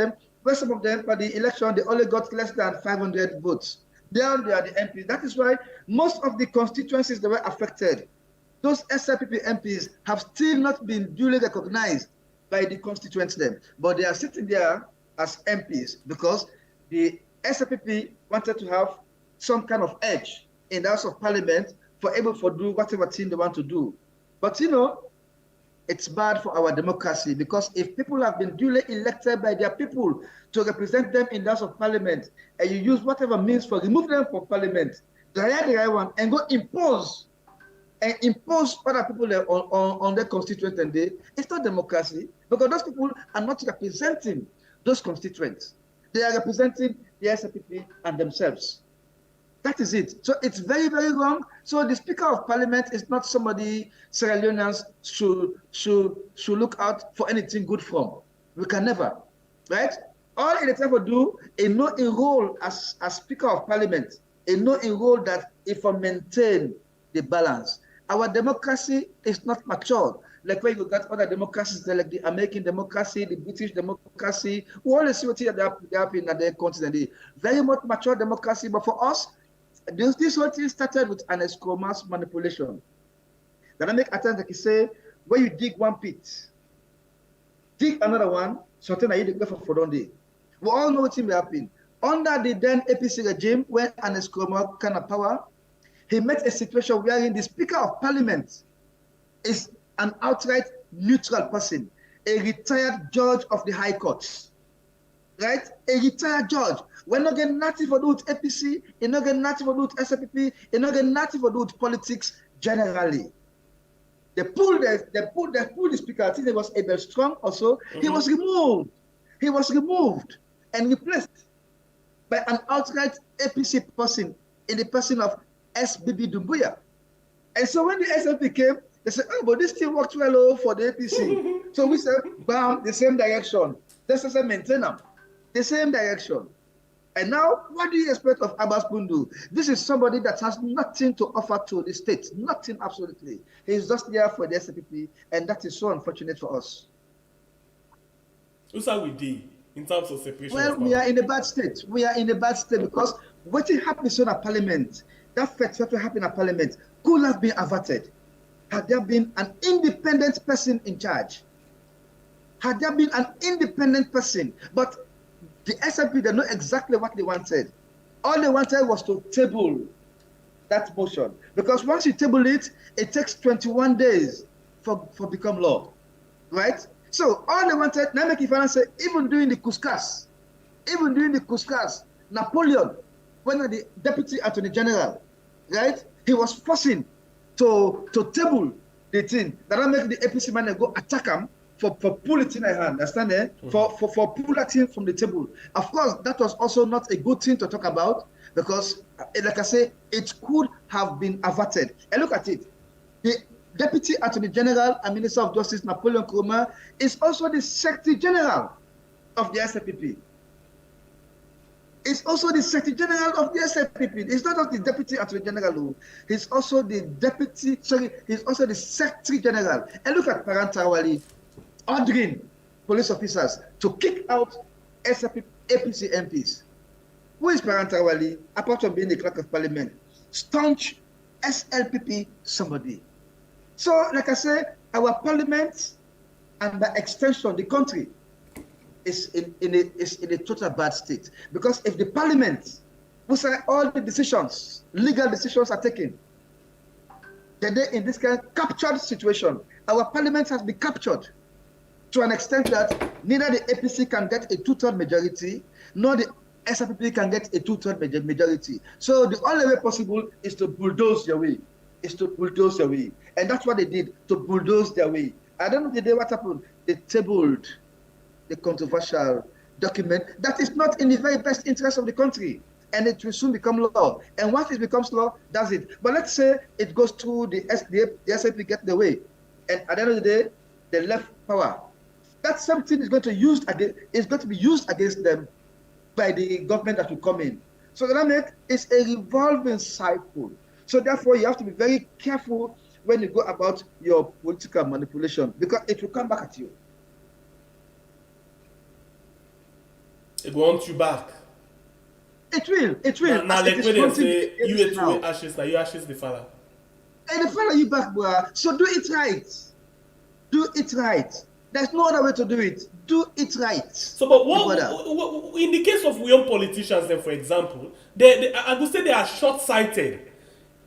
where some of them for the election, they only got less than 500 votes. They are the MPs. That is why most of the constituencies that were affected, those SLP MPs have still not been duly recognized by the constituents them, but they are sitting there as MPs because the SLPP wanted to have some kind of edge in the House of Parliament for able to do whatever thing they want to do. But it's bad for our democracy because if people have been duly elected by their people to represent them in the House of Parliament and you use whatever means for remove them from Parliament, the right one and go impose other people on their constituents, and it's not democracy because those people are not representing those constituents. They are representing the SLPP and themselves. That is it. So it's very, very wrong. So the Speaker of Parliament is not somebody Sierra Leoneans should look out for anything good from. We can never, right? All it ever do is not enroll as Speaker of Parliament, and not enroll that if I maintain the balance. Our democracy is not mature. Like when you got other democracies, like the American democracy, the British democracy, we always see what they have in their continent. Very much mature democracy, but for us, this whole thing started with Ernest Koma's manipulation. Dynamic attempt, like you say, when you dig one pit, dig another one, something that you go for one day. We all know what will happen. Under the then APC regime, when Ernest Koma kind of power, he met a situation wherein the Speaker of Parliament is an outright neutral person, a retired judge of the High Court, right? A retired judge. We're not getting nothing for do with APC, you're not getting nothing for do with SPP, you're not getting nothing for do with politics generally. They pulled the speaker. I think it was Abel Strong also. He was removed. He was removed and replaced by an outright APC person in the person of SBB Dumbuya. And so when the SLP came, they said, oh, but this thing worked well for the APC. So we said, bam, the same direction. Let's just maintain them. The same direction. And now, what do you expect of Abbas Bundu? This is somebody that has nothing to offer to the state. Nothing, absolutely. He's just there for the SPP, and that is so unfortunate for us. Who's that we did in terms of separation? Well, we are in a bad state. We are in a bad state because what happens in a parliament, that fact what happened at parliament, could have been averted had there been an independent person in charge. Had there been an independent person, but the SNP, they know exactly what they wanted. All they wanted was to table that motion. Because once you table it, it takes 21 days for become law. Right? So all they wanted, now make it say, even during the Cuscas, Napoleon, when the Deputy Attorney General, right, he was forcing to table the thing. That will make the APC man go attack him. For pull it in a hand, understand it? For pull that thing from the table. Of course, that was also not a good thing to talk about because, like I say, it could have been averted. And look at it. The Deputy Attorney General and Minister of Justice, Napoleon Koroma, is also the Secretary General of the SFPP. It's also the Secretary General of the SFPP. It's not just the Deputy Attorney General. He's also the he's also the Secretary General. And look at Parantawali ordering police officers to kick out APC MPs. Who is Parantawali, apart from being the clerk of parliament? Staunch SLPP somebody. So, like I say, our parliament and by extension, the country is in a total bad state. Because if the parliament, who say all the decisions, legal decisions are taken, then they, in this kind of captured situation, our parliament has been captured to an extent that neither the APC can get a two-third majority, nor the SPP can get a two-third majority. So the only way possible is to bulldoze their way. And that's what they did, to bulldoze their way. I don't know the day what happened. They tabled the controversial document that is not in the very best interest of the country. And it will soon become law. And once it becomes law, that's it. But let's say it goes through the SPP get the way. And at the end of the day, they left power. That something is going to be used against them by the government that will come in. So that is a revolving cycle. So therefore, you have to be very careful when you go about your political manipulation because it will come back at you. It wants you back. It will. Now like when they say you ate two ashes, now you ashes the father. And the father you back, bro. So do it right. There's no other way to do it. Do it right. So, but what in the case of young politicians, then, for example, I would say they are short-sighted.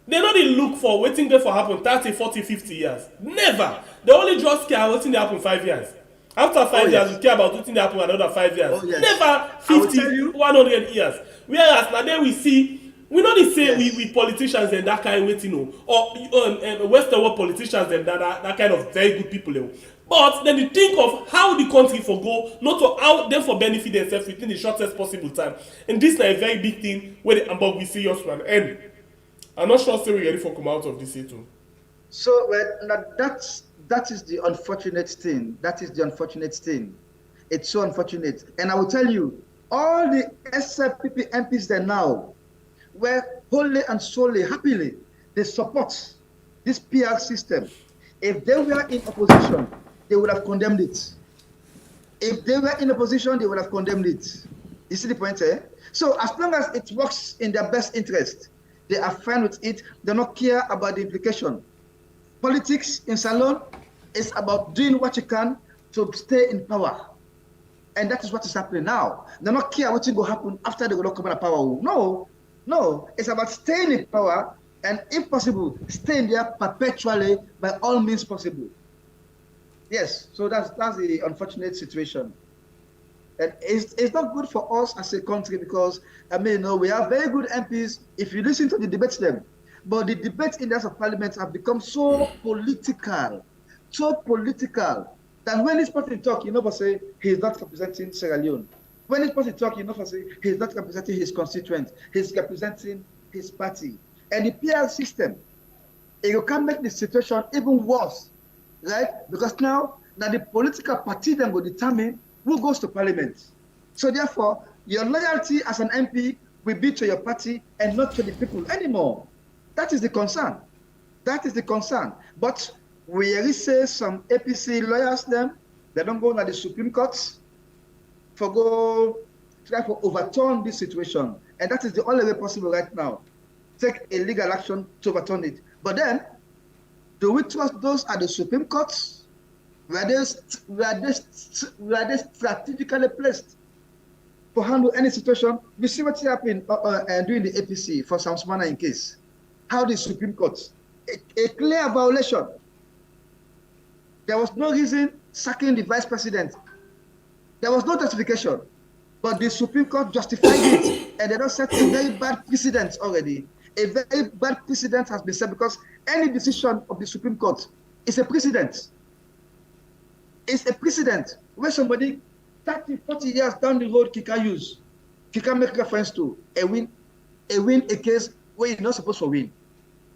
They don't look for waiting there for happen 30, 40, 50 years. Never. They only just care waiting they happen 5 years. After 5 years, you care about waiting they happen another 5 years. Never 50, 100 years. Whereas now then we see, we know they say we politicians and that kind of waiting, or Western world politicians and that kind of very good people. But then you think of how the country for go, not to how them for benefit themselves within the shortest possible time. And this is a very big thing where the Ambog we see us one. And I'm not sure we're ready for come out of this too. So that is the unfortunate thing. It's so unfortunate. And I will tell you, all the SFPP MPs there now, were wholly and solely, happily, they support this PR system. If they were in opposition, they would have condemned it. If they were in opposition, they would have condemned it. You see the point, eh? So as long as it works in their best interest, they are fine with it. They don't care about the implication. Politics in Salon is about doing what you can to stay in power. And that is what is happening now. They don't care what will happen after they will not come out of power. No. It's about staying in power and, if possible, staying there perpetually by all means possible. Yes, so that's the unfortunate situation. And it's not good for us as a country because, we have very good MPs if you listen to the debates them. But the debates in the House of Parliament have become so political, that when this person talk, you never say he's not representing Sierra Leone. When this person talk, you never say he's not representing his constituent, he's representing his party. And the PR system, it can make the situation even worse, right? Because now the political party then will determine who goes to Parliament. So therefore, your loyalty as an MP will be to your party and not to the people anymore. That is the concern. But we really say some APC lawyers they don't go to the Supreme Court try to overturn this situation. And that is the only way possible right now. Take a legal action to overturn it. But then, do we trust those at the Supreme Courts? Were they strategically placed to handle any situation? We see what's happening during the APC for some manner in case. How the Supreme Court, a clear violation. There was no reason sacking the vice president. There was no justification, but the Supreme Court justified it, and they don't set a very bad precedent already. A very bad precedent has been set because any decision of the Supreme Court is a precedent. It's a precedent where somebody 30, 40 years down the road can make reference to a win a case where you're not supposed to win.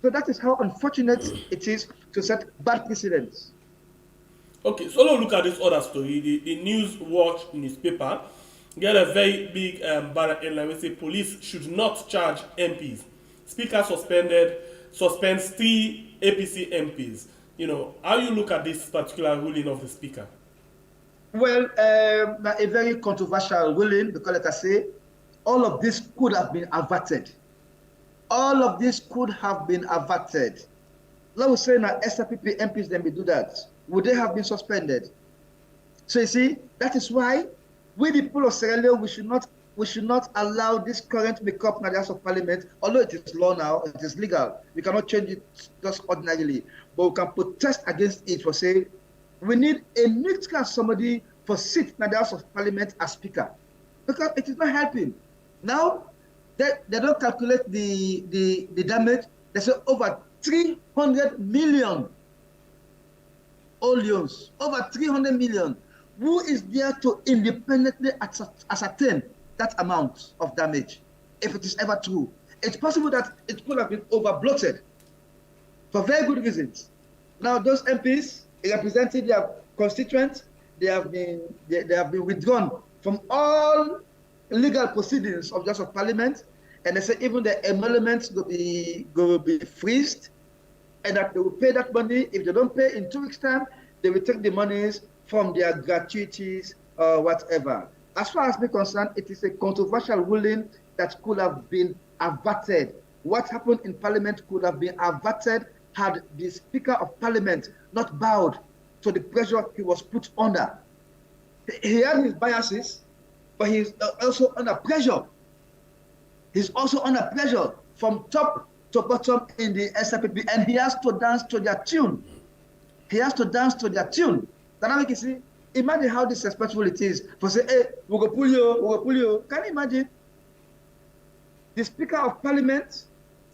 So that is how unfortunate it is to set bad precedents. Okay, so let's look at this other story. The News Watch newspaper get a very big banner headline which say police should not charge MPs. Speaker suspends 3 APC MPs. How you look at this particular ruling of the speaker? Well, a very controversial ruling because, like I say, all of this could have been averted. Let me say now, SRPP MPs then we do that. Would they have been suspended? So you see, that is why we the people of Sierra Leone, we should not allow this current makeup in the House of Parliament, although it is law now, it is legal. We cannot change it just ordinarily, but we can protest against it for say we need a neutral somebody for sit in the House of Parliament as speaker, because it is not helping. Now they don't calculate the damage. They say over 300 million Oleons, over 300 million. Who is there to independently ascertain that amount of damage, if it is ever true? It's possible that it could have been over-bloated for very good reasons. Now, those MPs representing their constituents, they have been withdrawn from all legal proceedings of House of Parliament, and they say even the emoluments will be freezed, and that they will pay that money. If they don't pay in 2 weeks' time, they will take the monies from their gratuities or whatever. As far as we're concerned, it is a controversial ruling that could have been averted. What happened in Parliament could have been averted had the Speaker of Parliament not bowed to the pressure he was put under. He had his biases, but he's also under pressure. He's also under pressure from top to bottom in the SRPP, and he has to dance to their tune. Then you see, imagine how disrespectful it is for say, hey, we go pull you. Can you imagine? The Speaker of Parliament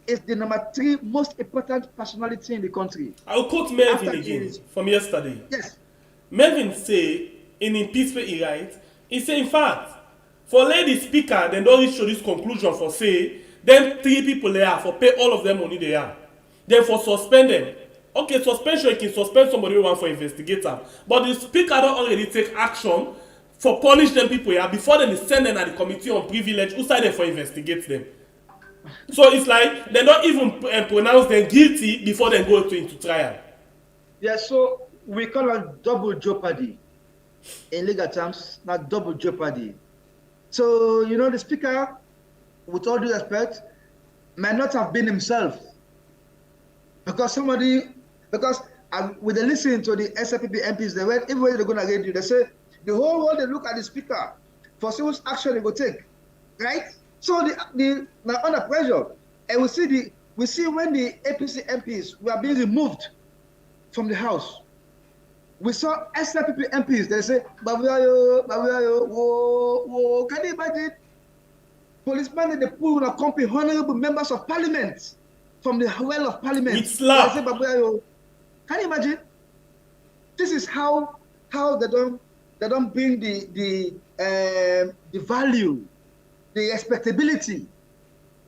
is the #3 most important personality in the country. I'll quote Melvin again from yesterday. Yes. Melvin say, in impeachment he write, he say, in fact, for lady speaker, then don't show this conclusion for say, then 3 people they are for pay all of them money they are. Then for suspend them. Okay, suspension, you can suspend somebody who want for investigator. But the speaker don't already take action for punish them people here before then they send them at the committee on privilege who side them for investigate them. So it's like they don't even pronounce them guilty before they go into trial. Yeah, so we call it double jeopardy. In legal terms, not double jeopardy. So, you know, the speaker, with all due respect, might not have been himself. Because with the listening to the SLPP MPs, they went, even when they're going to get you, they say, the whole world, they look at the speaker for so much action they will take, right? So they're under pressure. And we see when the APC MPs were being removed from the house. We saw SLPP MPs, they say, Babuayo, whoa, can you imagine? Policemen in the pool will accompany honorable members of parliament from the well of parliament. With slap. Say, Babuayo. Can you imagine? This is how they don't bring the value, the respectability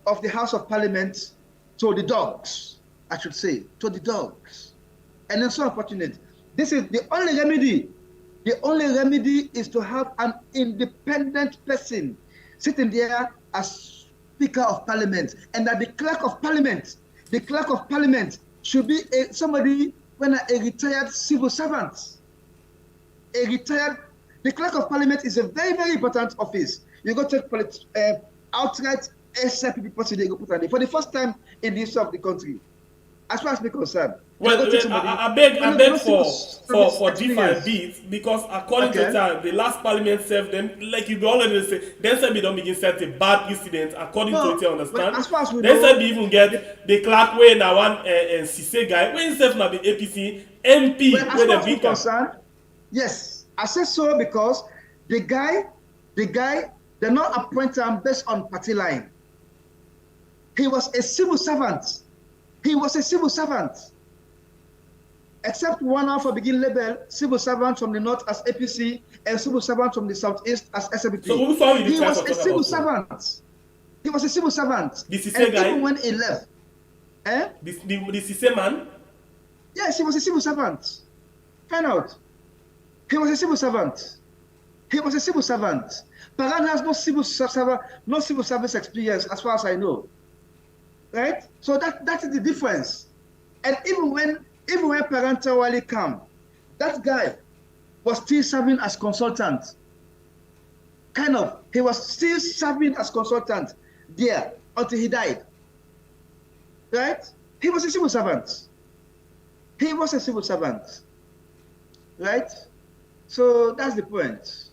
of the House of Parliament to the dogs, I should say, to the dogs. And it's so unfortunate. This is the only remedy. The only remedy is to have an independent person sitting there as Speaker of Parliament, and that the Clerk of Parliament should be somebody when a retired civil servant. The Clerk of Parliament is a very, very important office. You go take outright SLPP person, they go put on it for the first time in the history of the country. As far as we're concerned. Well, I beg for different beats, because according to time, the last parliament served them, like you already say, then said we don't begin set a bad precedent according to it, you understand? As far as we then said we even get the clerk way now one Cisse guy, when himself now the APC MP as far as we're concerned, yes, I say so because the guy, they're not appointed him based on party line. He was a civil servant. Except one alpha begin label civil servant from the north as APC and civil servant from the southeast as SLPP. So who saw he was a civil servant. He was a civil servant. The Cisse guy? Even when he left. The Cisse man? Yes, he was a civil servant. Find out. He was a civil servant. Paran has no civil service experience as far as I know. Right? So that is the difference. And even when Parantawali came, that guy was still serving as consultant. He was still serving as consultant there until he died. Right? He was a civil servant. Right? So that's the point.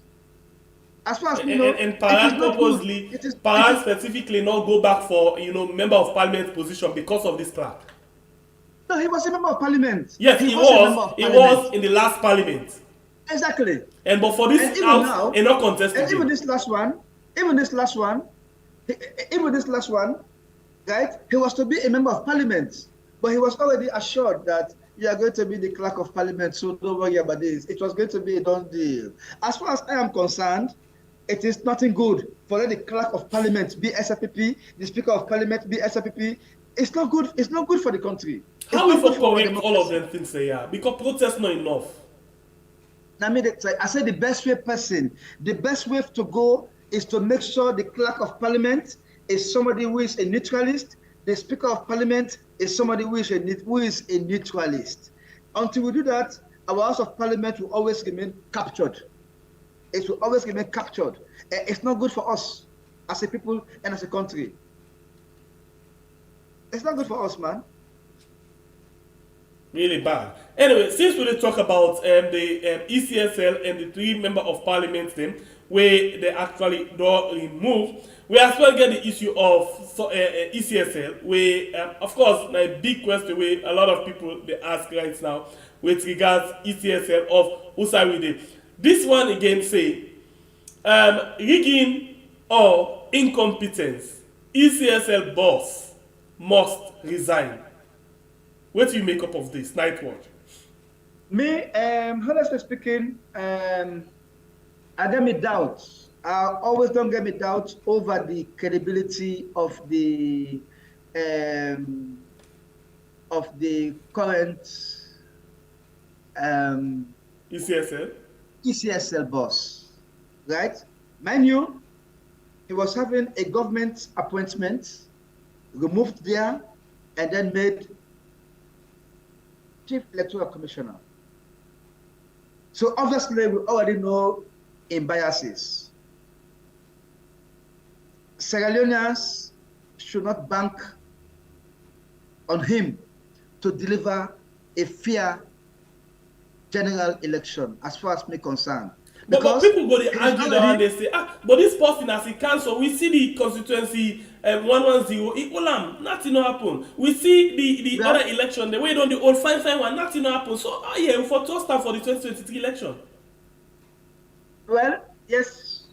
As far as we know, and Paran purposely, Paran specifically not go back for member of parliament position because of this clerk. No, he was a member of parliament. Yes, he was in the last parliament. Exactly. And but for this house, and not contested. And even this last one, right? He was to be a member of parliament, but he was already assured that you are going to be the clerk of parliament, so don't worry about this. It was going to be a done deal. As far as I am concerned, it is nothing good for the clerk of parliament be SLPP, the speaker of parliament be SLPP. It's not good. It's not good for the country. How we for correct all of them things they are? Because protest not enough. I said the best way to go is to make sure the clerk of parliament is somebody who is a neutralist. The speaker of parliament is somebody who is a neutralist. Until we do that, our House of Parliament will always remain captured. It will always remain captured. It's not good for us as a people and as a country. It's not good for us, man. Really bad. Anyway, since we talk about the ECSL and the 3 members of parliament where they actually don't remove, we as well get the issue of ECSL, where of course a big question where a lot of people they ask right now with regards ECSL of who side with it. This one again say rigging or incompetence. ECSL boss must resign. What do you make up of this, Nightwatch? Me, honestly speaking, I get me doubts. I always don't get me doubts over the credibility of the current ECSL boss, right? Mind you, he was having a government appointment, removed there, and then made Chief Electoral Commissioner. So obviously, we already know in biases. Sierra Leoneans should not bank on him to deliver a fair general election, as far as me concerned. But people go to argue that and they say, but this person as he cancel, we see the constituency 110, nothing no happen. We see the other election, the way on the old 551, nothing no happen. So yeah, for to start for the 2023 election. Well, yes,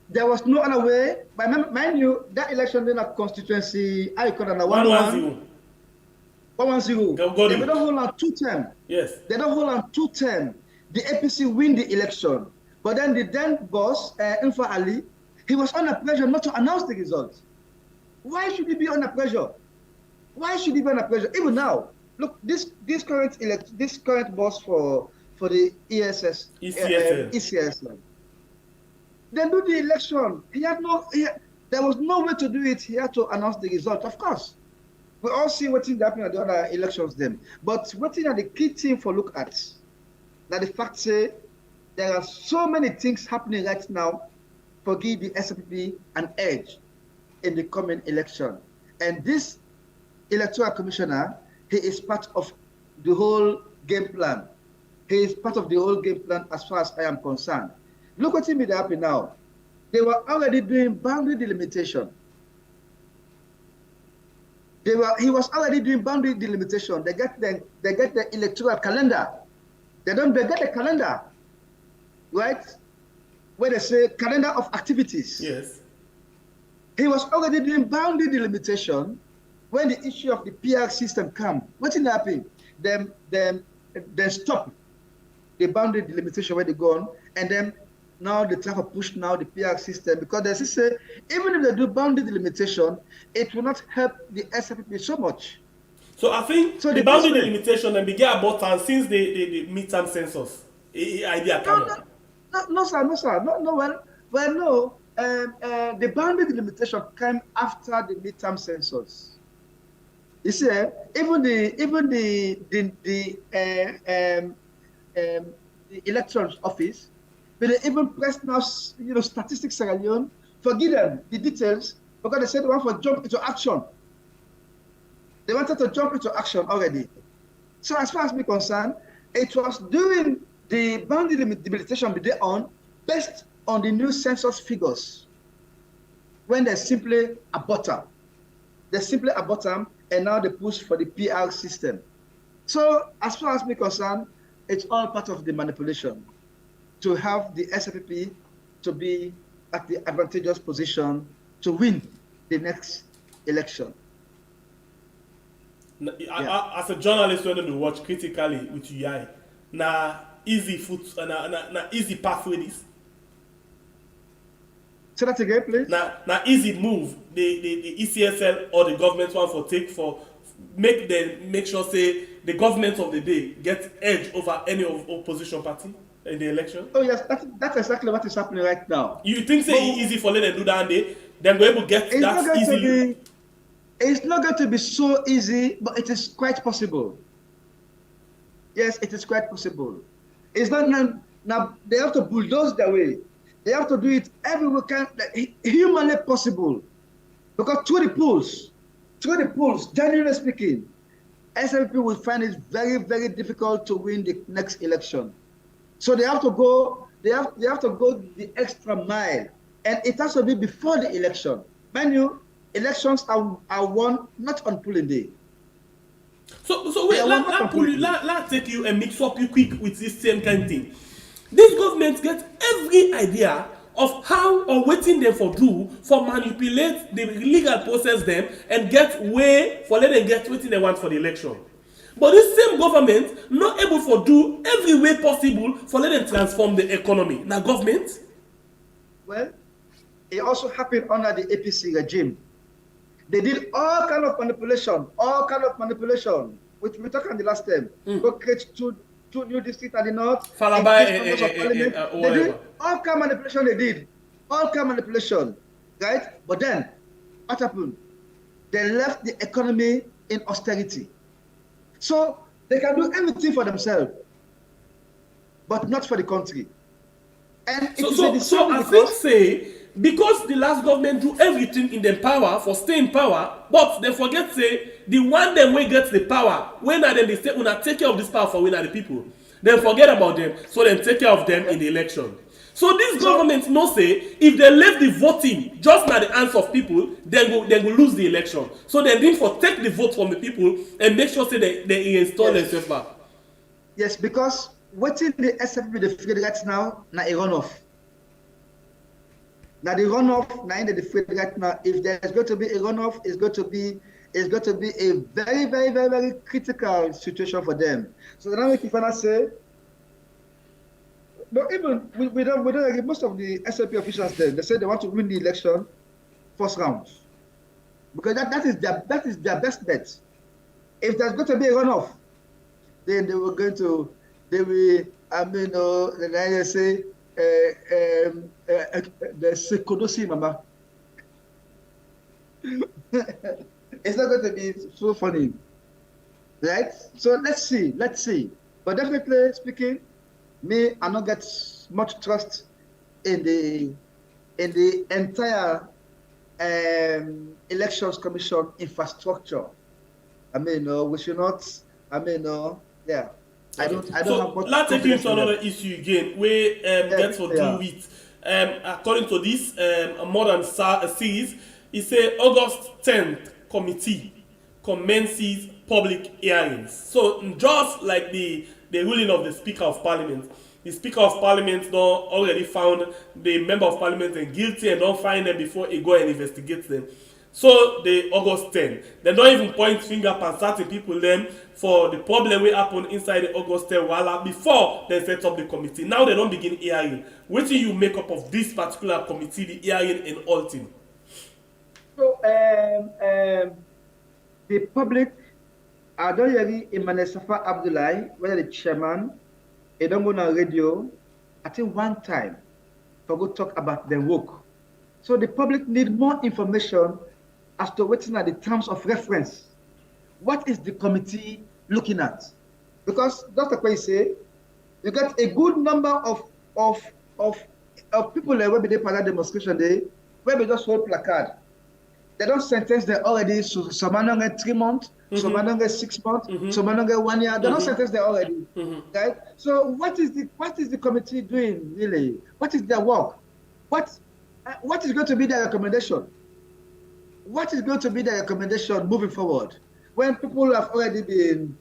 there was no other way. But mind you, that election in a constituency, I call it 110. 110. They don't hold on 210. Yes. They don't hold on 210. The APC win the election. But then the then boss, Infa Ali, he was under pressure not to announce the results. Why should he be under pressure? Why should he be under pressure? Even now, look, this current boss for the ECSL, they do the election. There was no way to do it. He had to announce the result, of course. We all see what things happen at the other elections then. But what thing are the key thing for look at? That the fact say there are so many things happening right now for give the SPP an edge in the coming election. And this electoral commissioner, he is part of the whole game plan. He is part of the whole game plan as far as I am concerned. Look what is happening now. They were already doing boundary delimitation. He was already doing boundary delimitation. They get the electoral calendar. They get a calendar, right? Where they say calendar of activities. Yes. He was already doing boundary delimitation when the issue of the PR system come. What happened? Then stop the boundary delimitation where they go on, and then now they try to push now the PR system, because they say even if they do boundary delimitation, it will not help the SPP so much. So I think the boundary delimitation and begin about time since the midterm census. Idea no, sir. No. The boundary delimitation came after the midterm census. You see, even the electoral office, but they even press now, Statistics Sierra Leone, forgive them the details, because they said they want to jump into action. They wanted to jump into action already. So as far as me concerned, it was during the boundary delimitation based on the new census figures, when they simply abort them. They simply abort them, and now they push for the PR system. So as far as me concerned, it's all part of the manipulation to have the SPP to be at the advantageous position to win the next election. As a journalist, when you watch critically with UI, easy easy pathway this. Say that again, please. Easy move the ECSL or the government want for make sure say the government of the day get edge over any of opposition party in the election. Oh yes, that's exactly what is happening right now. You think say easy for them to do that day, then go able to get that easily. It's not going to be so easy, but it is quite possible. Yes, it is quite possible. It's not now they have to bulldoze their way. They have to do it every way humanly possible. Because through the polls, generally speaking, SLP will find it very, very difficult to win the next election. So they have to go, they have to go the extra mile. And it has to be before the election. Mind you, elections are won not on polling day. So wait, let's take you and mix up you quick with this same kind of thing. This government gets every idea of how or waiting them for do for manipulate the legal process them and get way for let them get waiting they want for the election. But this same government not able for do every way possible for let them transform the economy. Now government? Well, it also happened under the APC regime. They did all kind of manipulation, which we talked on the last time. Go create two new districts at the north. They did all kind of manipulation. All kind of manipulation, right? But then, what happened? they left the economy in austerity. So they can do everything for themselves, but not for the country. And so I think say because the last government do everything in their power for stay in power, but they forget say the one them wey get the power, when are them they say una take care of this power for when are the people. They forget about them, so then take care of them in the election. So this government know say if they leave the voting just na the hands of people, they go lose the election. So they need for take the vote from the people and make sure say they install themselves back. Yes, because wetin the SFP dey afraid right now na a runoff. Now the runoff na in the afraid right now. If there's going to be a runoff, it's going to be a very, very, very, very critical situation for them. So now we can say, but even we don't agree. Most of the SLP officials they say they want to win the election first round, because that is their best bet. If there's going to be a runoff, then they will say the Sekodosi mama. It's not going to be so funny, right? So let's see. But definitely speaking, I don't get much trust in the entire elections commission infrastructure. We should not. Yeah. I don't have much. Let's take you to another issue again. We get to do with according to this modern series, it say August 10th committee commences public hearings. So just like the ruling of the Speaker of Parliament, the Speaker of Parliament don't already found the Member of Parliament guilty and don't find them before he go and investigate them. So the August 10, they don't even point finger at certain people them for the problem will happen inside the August 10 wala before they set up the committee. Now they don't begin hearing. What do you make up of this particular committee, the hearing and all thing? So the public, I don't hear Emmanuel Safa Abdullahi, whether the chairman, they don't go on radio, I think one time for go talk about their work. So the public need more information as to what are the terms of reference. What is the committee looking at? Because Dr. Kwei say, you got a good number of people that will be there for that demonstration day, where they just hold placard. They don't sentence them already, so some don't get 3 months, some don't get 6 months, some don't get 1 year. They don't sentence them already, right? So what is the committee doing really? What is their work? What is going to be their recommendation? What is going to be the recommendation moving forward? When people have already been,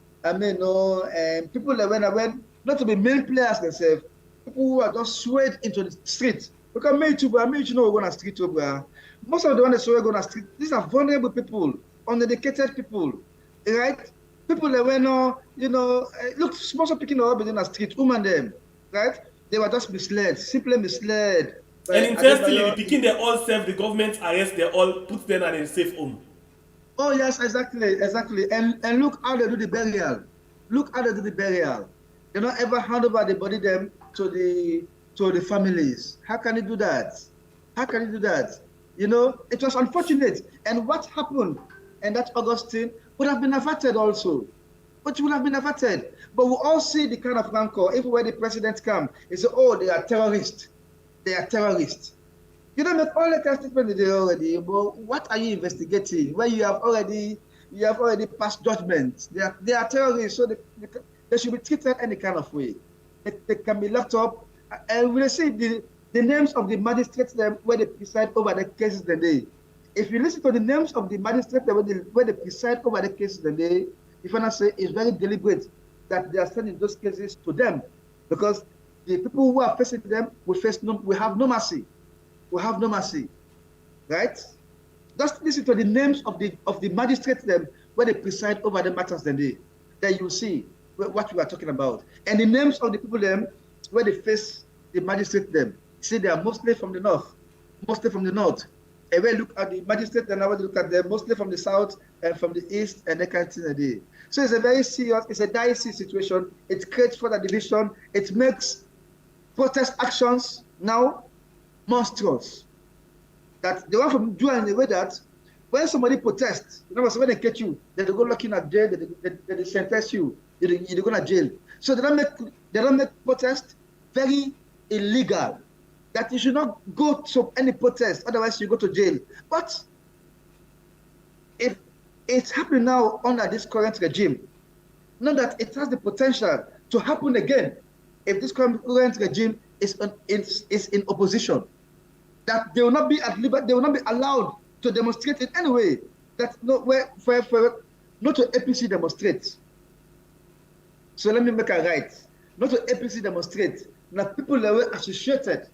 people that went not to be main players themselves, people who are just swayed into the street. Because me too, we're going to street over. Most of the ones that are going to street, these are vulnerable people, uneducated people, right? People that were look, most of picking up in the street, women them, right? They were just misled, simply misled. And interestingly, the picking they all serve the government arrest, they all put them at a safe home. Oh yes, exactly. And look how they do the burial. They don't ever hand over the body them to the families. How can you do that? It was unfortunate. And what happened in that Augustine would have been averted also. But we all see the kind of rancor. If where the president come, he say, oh, they are terrorists. You don't make all the statements there already, but what are you investigating? Where you have already passed judgment. They are terrorists, so they should be treated any kind of way. They can be locked up. And we'll see the names of the magistrates there where they preside over the cases today. If you listen to the names of the magistrates where they preside over the cases today, if I say it's very deliberate that they are sending those cases to them, because the people who are facing them we have no mercy. Right? Just listen to the names of the magistrates them where they preside over the matters today. Then you see what we are talking about. And the names of the people them where they face the magistrate them. See, they are mostly from the north. And when you look at the magistrate, then I want to look at them mostly from the south and from the east, and they can't see the day. So it's a very serious, it's a dicey situation. It creates further division. It makes protest actions now monstrous. That they want to do in a way that when somebody protests, you know, so when they catch you, they go looking at jail, they sentence you, you go to jail. So they don't make protest very illegal. That you should not go to any protest, otherwise you go to jail. But if it's happening now under this current regime, know that it has the potential to happen again if this current regime is in opposition. That they will not be at liberty, they will not be allowed to demonstrate in any way. That not to APC demonstrate. So let me make a right. Not to APC demonstrate. Now people that were associated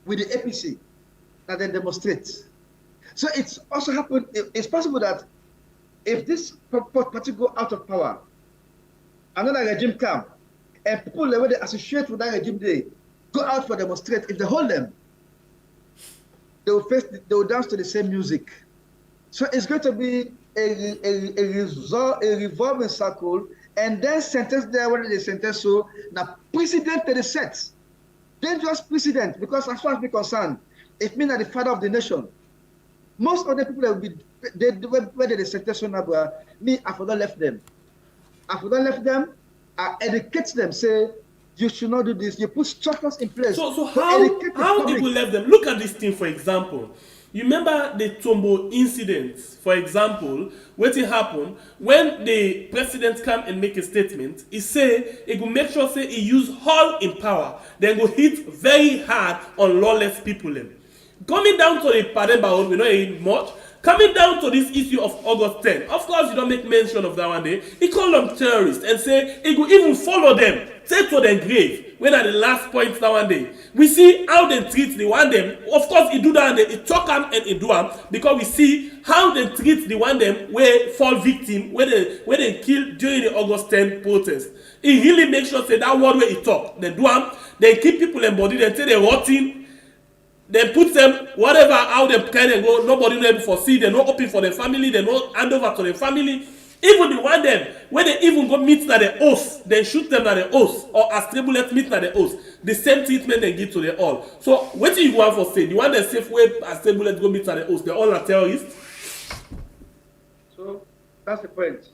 with the APC that then demonstrate. So it's also happened. It's possible that if this party go out of power, another regime come, and people that were associated with that regime, they go out for demonstrate. If they hold them, they will dance to the same music. So it's going to be a revolving circle, and then sentence there when they sentence. So now precedent to the set. Dangerous precedent, because as far as we're concerned, it means that the father of the nation, most of the people that will be whether they sentence on me, I forgot left them. I educate them, say you should not do this. You put structures in place. So how people left them? Look at this thing, for example. You remember the Tombo incident, for example, what it happened when the president come and make a statement, he say he go make sure say he use all in power, then go hit very hard on lawless people. Coming down to the Parliamentary, we know it much. Coming down to this issue of August 10, of course you don't make mention of that one day. He called them terrorists and say he could even follow them, take to their grave. When at the last point that one day, we see how they treat the one them. Of course, he do that and he talk them and he do them because we see how they treat the one them where fall victim, where they kill during the August 10 protest. He really makes sure say that word where he talk, they do them, they keep people embodied, they say they're rotting. They put them, whatever, how they can and go, nobody know them foresee, they're not open for their family, they're not hand over to their family. Even the one them, when they even go meet at the host, they shoot them at the host, or as tribulate meet at the host. The same treatment they give to the all. So, what do you want for say? The one that safe way as tribulate go meet at the host, they all are terrorists. So, that's the point.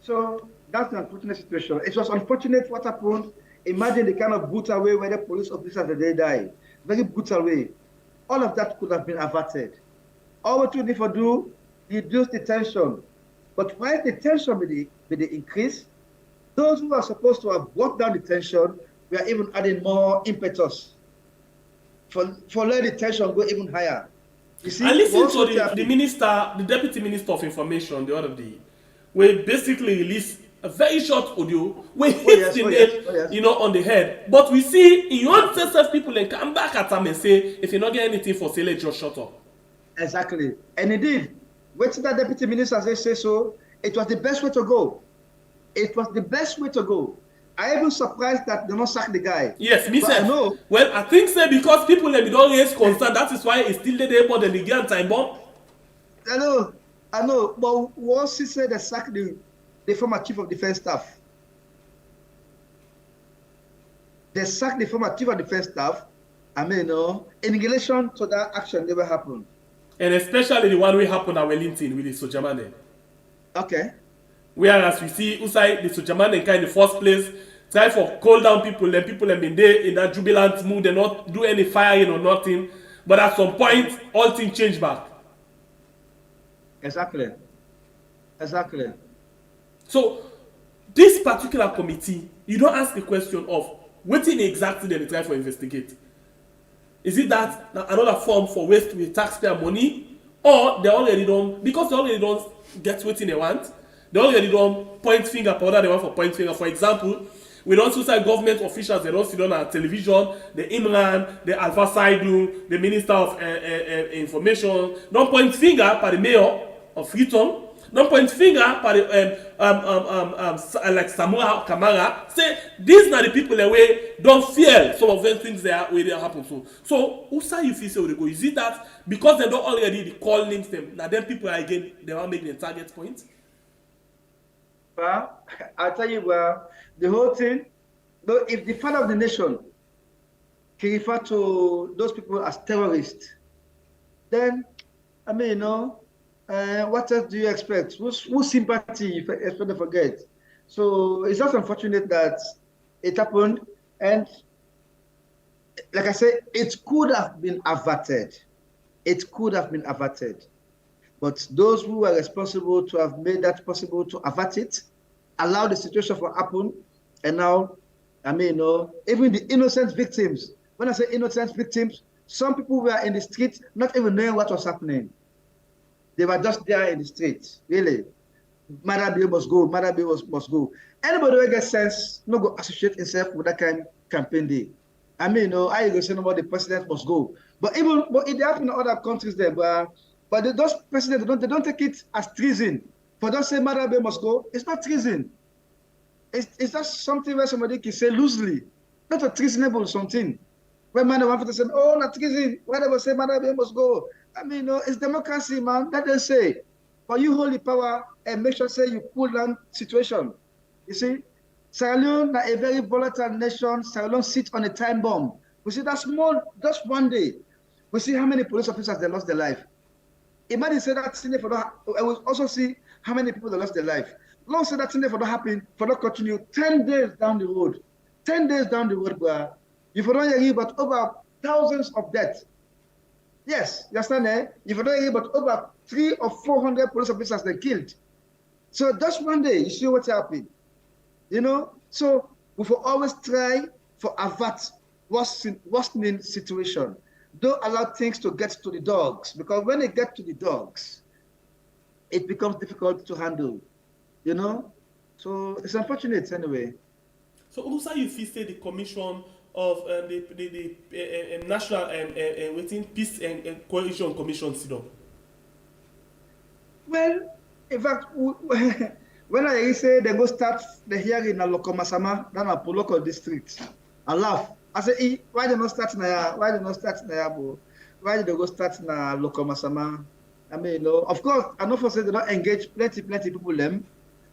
So, that's the unfortunate situation. It was unfortunate what happened. Imagine the kind of brutal way where the police officers that they died. Very brutal way. All of that could have been averted. All what you need to do, reduce the tension. But while the tension with the increase, those who are supposed to have brought down the tension, we are even adding more impetus for let the tension go even higher. You see, I listened to the deputy minister of information the other day, where basically released a very short audio where hit the nail, you know, on the head. But we see in your ancestors people and come back at them and say, if you not get anything for say, let's just shut up. Exactly. And indeed, what that deputy minister say so, it was the best way to go. It was the best way to go. I even surprised that they not sack the guy. Yes, me say. Well, I think say because people they don't raise concern, that is why it's still there more than the grand time bomb. I know. But once he said they sacked the former chief of defense staff. They sacked the former chief of defense staff. I mean, in relation to that action never happened. And especially the one we happened at Wellington with the Sojaman. Okay. Whereas we see inside the Sojaman in the first place, try for cool down people, and people have been there in that jubilant mood, they not do any firing or nothing. But at some point, all things change back. Exactly. So, this particular committee, you don't ask the question of what exactly they try to investigate. Is it that another form for waste with taxpayer money, or they already don't, because they already don't get what they want, they already don't point finger powder they want for point finger. For example, we don't see government officials, they don't sit on our television, the Imran, the Alpha Saidu, the Minister of Information, don't point finger by the Mayor of Freetown, don't point finger by the like Samuel Kamara. Say these are the people that way don't fear some of them things that where they happen. So who say you feel say they go? Is it that because they don't already call names them, now then people are again they want to make the target point? Well, I'll tell you the whole thing, though, if the father of the nation can refer to those people as terrorists, then I mean, what else do you expect? Whose sympathy if they forget? So it's just unfortunate that it happened, and like I said, it could have been averted. It could have been averted. But those who were responsible to have made that possible to avert it, allow the situation to happen, and now, I mean, even the innocent victims, when I say innocent victims, some people were in the street not even knowing what was happening. They were just there in the street, really. Madabe must go, Madabe must go. Anybody who gets sense, no go associate himself with that kind of campaign day. I mean, I you go say nobody, the president must go. But it happens in other countries there, but those presidents they don't take it as treason. For those say Madabe must go, it's not treason. It's just something where somebody can say loosely, not a treasonable something. When man want to say, oh, not treason, why they will say Madabe must go? I mean, it's democracy, man. That they say. But you hold the power and make sure say you cool down situation. You see, Sierra Leone is a very volatile nation. Sierra Leone sits on a time bomb. We see that small, just one day, we see how many police officers they lost their life. Imagine say that thing for that. I will also see how many people they lost their life. Long say that thing for that happen, for that continue 10 days down the road. 10 days down the road, where you don't hear about over thousands of deaths. Yes, you understand? If you don't hear about over 300 or 400 police officers they killed. So just one day, you see what's happening. So we will always try for avert worsening situation. Don't allow things to get to the dogs, because when they get to the dogs, it becomes difficult to handle. So it's unfortunate anyway. So also you feel say the commission of the national waiting peace and coalition commission sit down? Well, in fact, when I say they go start the hearing in Lokomasama, that's a local district, I laugh. I say, why they not start now? Why they not start now? Why did they go start na Lokomasama? I mean, of course, I know for say they don't engage plenty people them.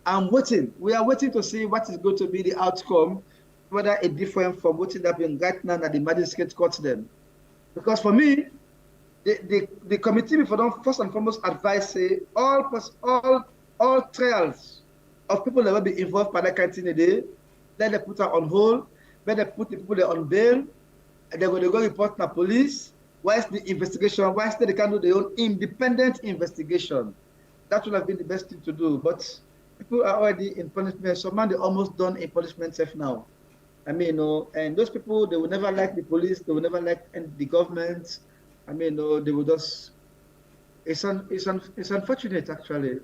I'm waiting. We are waiting to see what is going to be the outcome, whether it's different from what is happening right now that the magistrate court them. Because for me, the committee before them first and foremost advise say all trials of people that will be involved by that kind of thing, let them put her on hold, let them put the people there on bail, and they're going to go report to police. Whilst the investigation, whilst they can do their own independent investigation. That would have been the best thing to do. But people are already in punishment. Some man, they almost done a punishment safe now. I mean, and those people, they will never like the police, they will never like the government. I mean, they will just, it's unfortunate actually.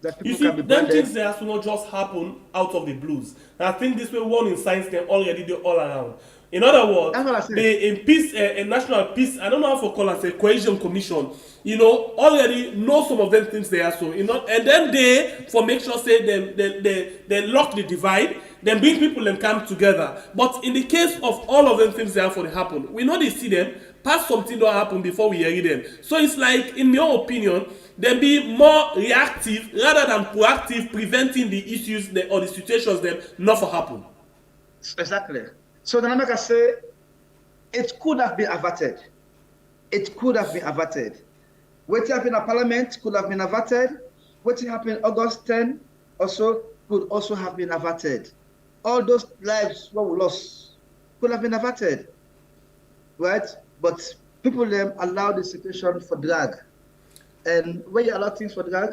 That people you see, can be them branded. things there to not just happen out of the blues. And I think this way warning signs them already they're all around. In other words, the peace, national peace, I don't know how to call it, a cohesion commission, already know some of them things they are so, and then they, for make sure say they lock the divide, then bring people and come together. But in the case of all of them things they are for to happen, we know they see them, past something don't happen before we hear them. So it's like, in my opinion, they be more reactive rather than proactive, preventing the issues or the situations that not for happen. Exactly. So the number can say it could have been averted. It could have been averted. What happened in Parliament could have been averted. What happened August 10 also could also have been averted. All those lives what we lost could have been averted. Right? But people them allow the situation for drag. And when you allow things for drag,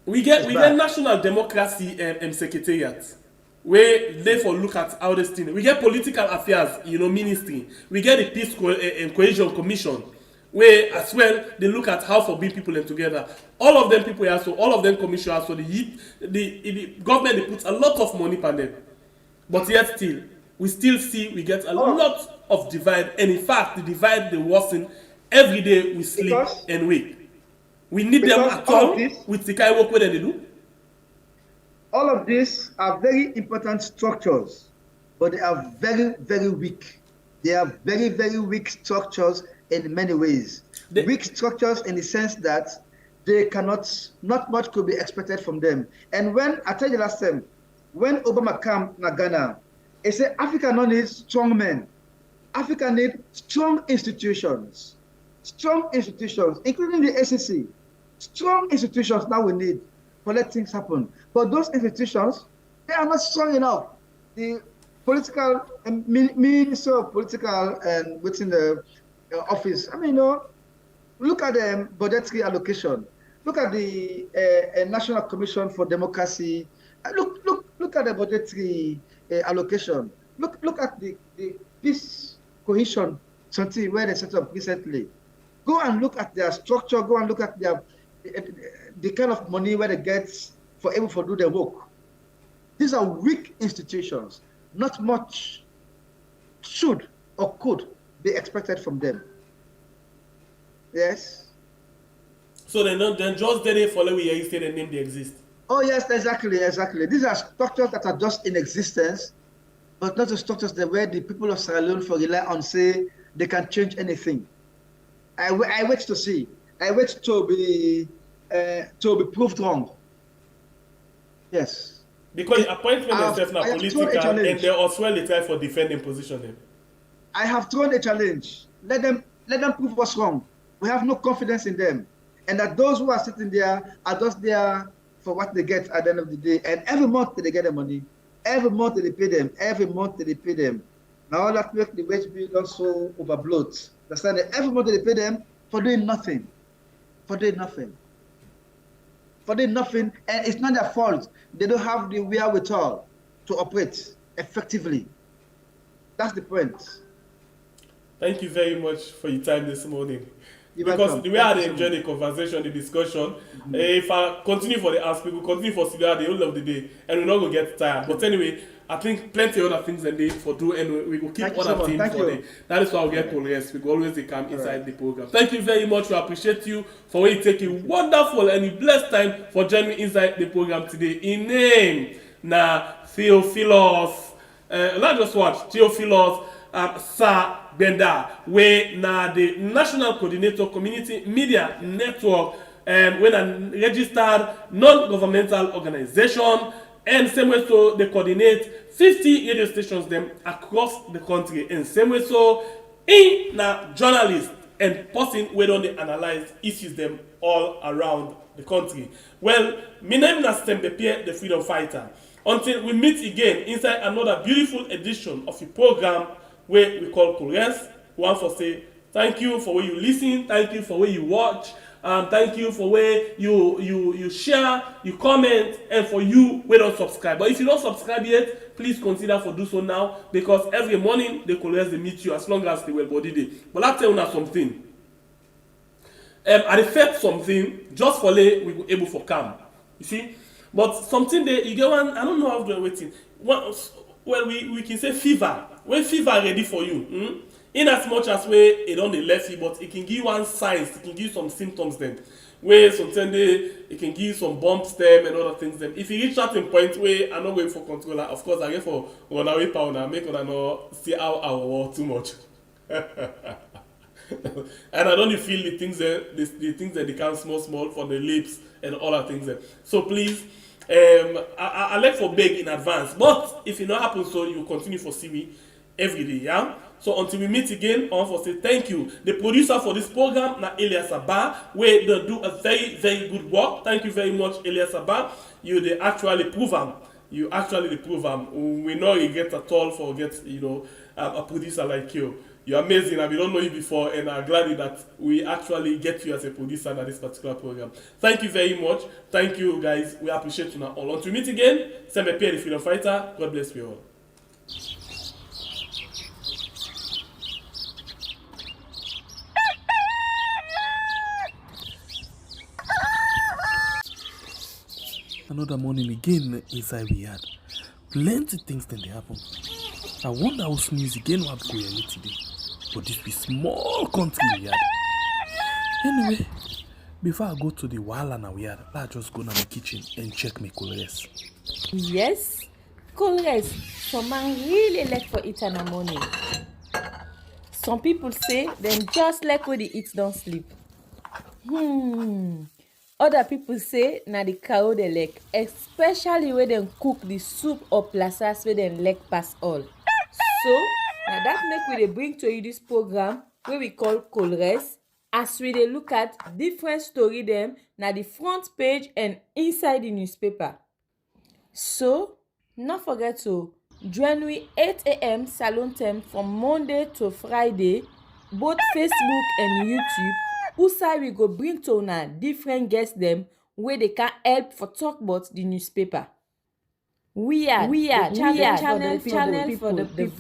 we get national democracy secretariat. Where they for look at how this thing. We get political affairs, ministry. We get the peace and cohesion commission, where as well they look at how for bring people together. All of them people also, all of them commissioners. So the government they put a lot of money on them, but yet still we see we get a lot of divide, and in fact the divide they worsen every day. We sleep and wake. We need them at all with the kind of work where they do. All of these are very important structures, but they are very, very weak. They are very, very weak structures in many ways. Weak structures in the sense that they cannot, not much could be expected from them. And when, I tell you last time, when Obama came to Ghana, he said Africa don't need strong men. Africa needs strong institutions. strong institutions, including the ACC, strong institutions now we need for let things happen. But those institutions, they are not strong enough. The political Minister of Political and within the office, I mean, look at the budgetary allocation. Look at the National Commission for Democracy. Look at the budgetary allocation. Look at the peace cohesion something where they set up recently. Go and look at their structure. Go and look at their the kind of money where they get for able to do their work. These are weak institutions. Not much should or could be expected from them. Yes. So then just they follow where you say the name they exist. Oh yes, exactly. These are structures that are just in existence, but not the structures that where the people of Sierra Leone for rely on say they can change anything. I wait to see. I wait to be proved wrong. Yes. Because the appointment themselves now political, and they also they try for defending position them. I have thrown a challenge. Let them prove us wrong. We have no confidence in them, and that those who are sitting there are just there for what they get at the end of the day. And every month they get the money. Every month they pay them. Every month they pay them. Now that makes the wage bill also overbloat. Understand that every month they pay them for doing nothing. For doing nothing. And it's not their fault. They don't have the wherewithal to operate effectively. That's the point. Thank you very much for your time this morning. Because the way I enjoyed the conversation, the discussion, if I continue for the ask, we will continue for the whole of the day, and we're not going to get tired. But anyway, I think plenty of other things and they for do, and we will keep other things for the. That is why we get progress. We always come inside the program. Thank you very much. We appreciate you for where you take a wonderful and a blessed time for joining me inside the program today. In name, Theophilus, not just watch Theophilus, Sir Benda, where na the National Coordinator Community Media Network, when a registered non-governmental organization, and same way so they coordinate 50 radio stations them across the country, and same way so in na journalists and person where don't they analyze issues them all around the country. Well, my name is Stembepe, the freedom fighter. Until we meet again inside another beautiful edition of the program where we call Progress. We want to say thank you for where you listen, thank you for where you watch, thank you for where you share, you comment, and for you where don't subscribe. But if you don't subscribe yet, please consider for do so now, because every morning the Progress they meet you as long as they well body day. But I'll tell you now something. I felt something just for lay we were able for calm. You see? But something there you get one, I don't know how to waiting. Well, we can say fever. When fever ready for you, in as much as way it don't left you, but it can give one signs, it can give some symptoms then. Where sometimes it can give some bumps them and other things then. If you reach that point where I'm not going for controller, of course I get for run away power and make one not see how I war too much. And I don't feel the things that they come small for the lips and all that things there. So please, I like for beg in advance. But if it not happen so, you continue for see me every day, yeah? So until we meet again, I want to say thank you. The producer for this program, na Elias Abba, where they do a very, very good work. Thank you very much, Elias Abba. You they actually prove them. You actually prove them. We know you get at all for get a producer like you. You're amazing, and we don't know you before, and I'm glad that we actually get you as a producer in this particular program. Thank you very much. Thank you, guys. We appreciate you now all. Until we meet again, Sembe Pierre, the freedom fighter. God bless you all. Another morning again inside we had plenty things then they happen. I wonder how sneeze again what go here today. But this be small country we had. Anyway, before I go to the wahala now we had, I just go to my kitchen and check my colors. Yes, colors. Some man really like for eat in the morning. Some people say them just like when they eat don't sleep. Other people say na the cow they like, especially when they cook the soup or plasas where they like pass all. So now that make we dey bring to you this program where we call Colres, as we dey look at different story dem na the front page and inside the newspaper. So no forget to join we 8 a.m. salon time from Monday to Friday, both Facebook and YouTube. Usai we go bring to una different guests dem wey dey can help for talk about the newspaper. We are channel for the people.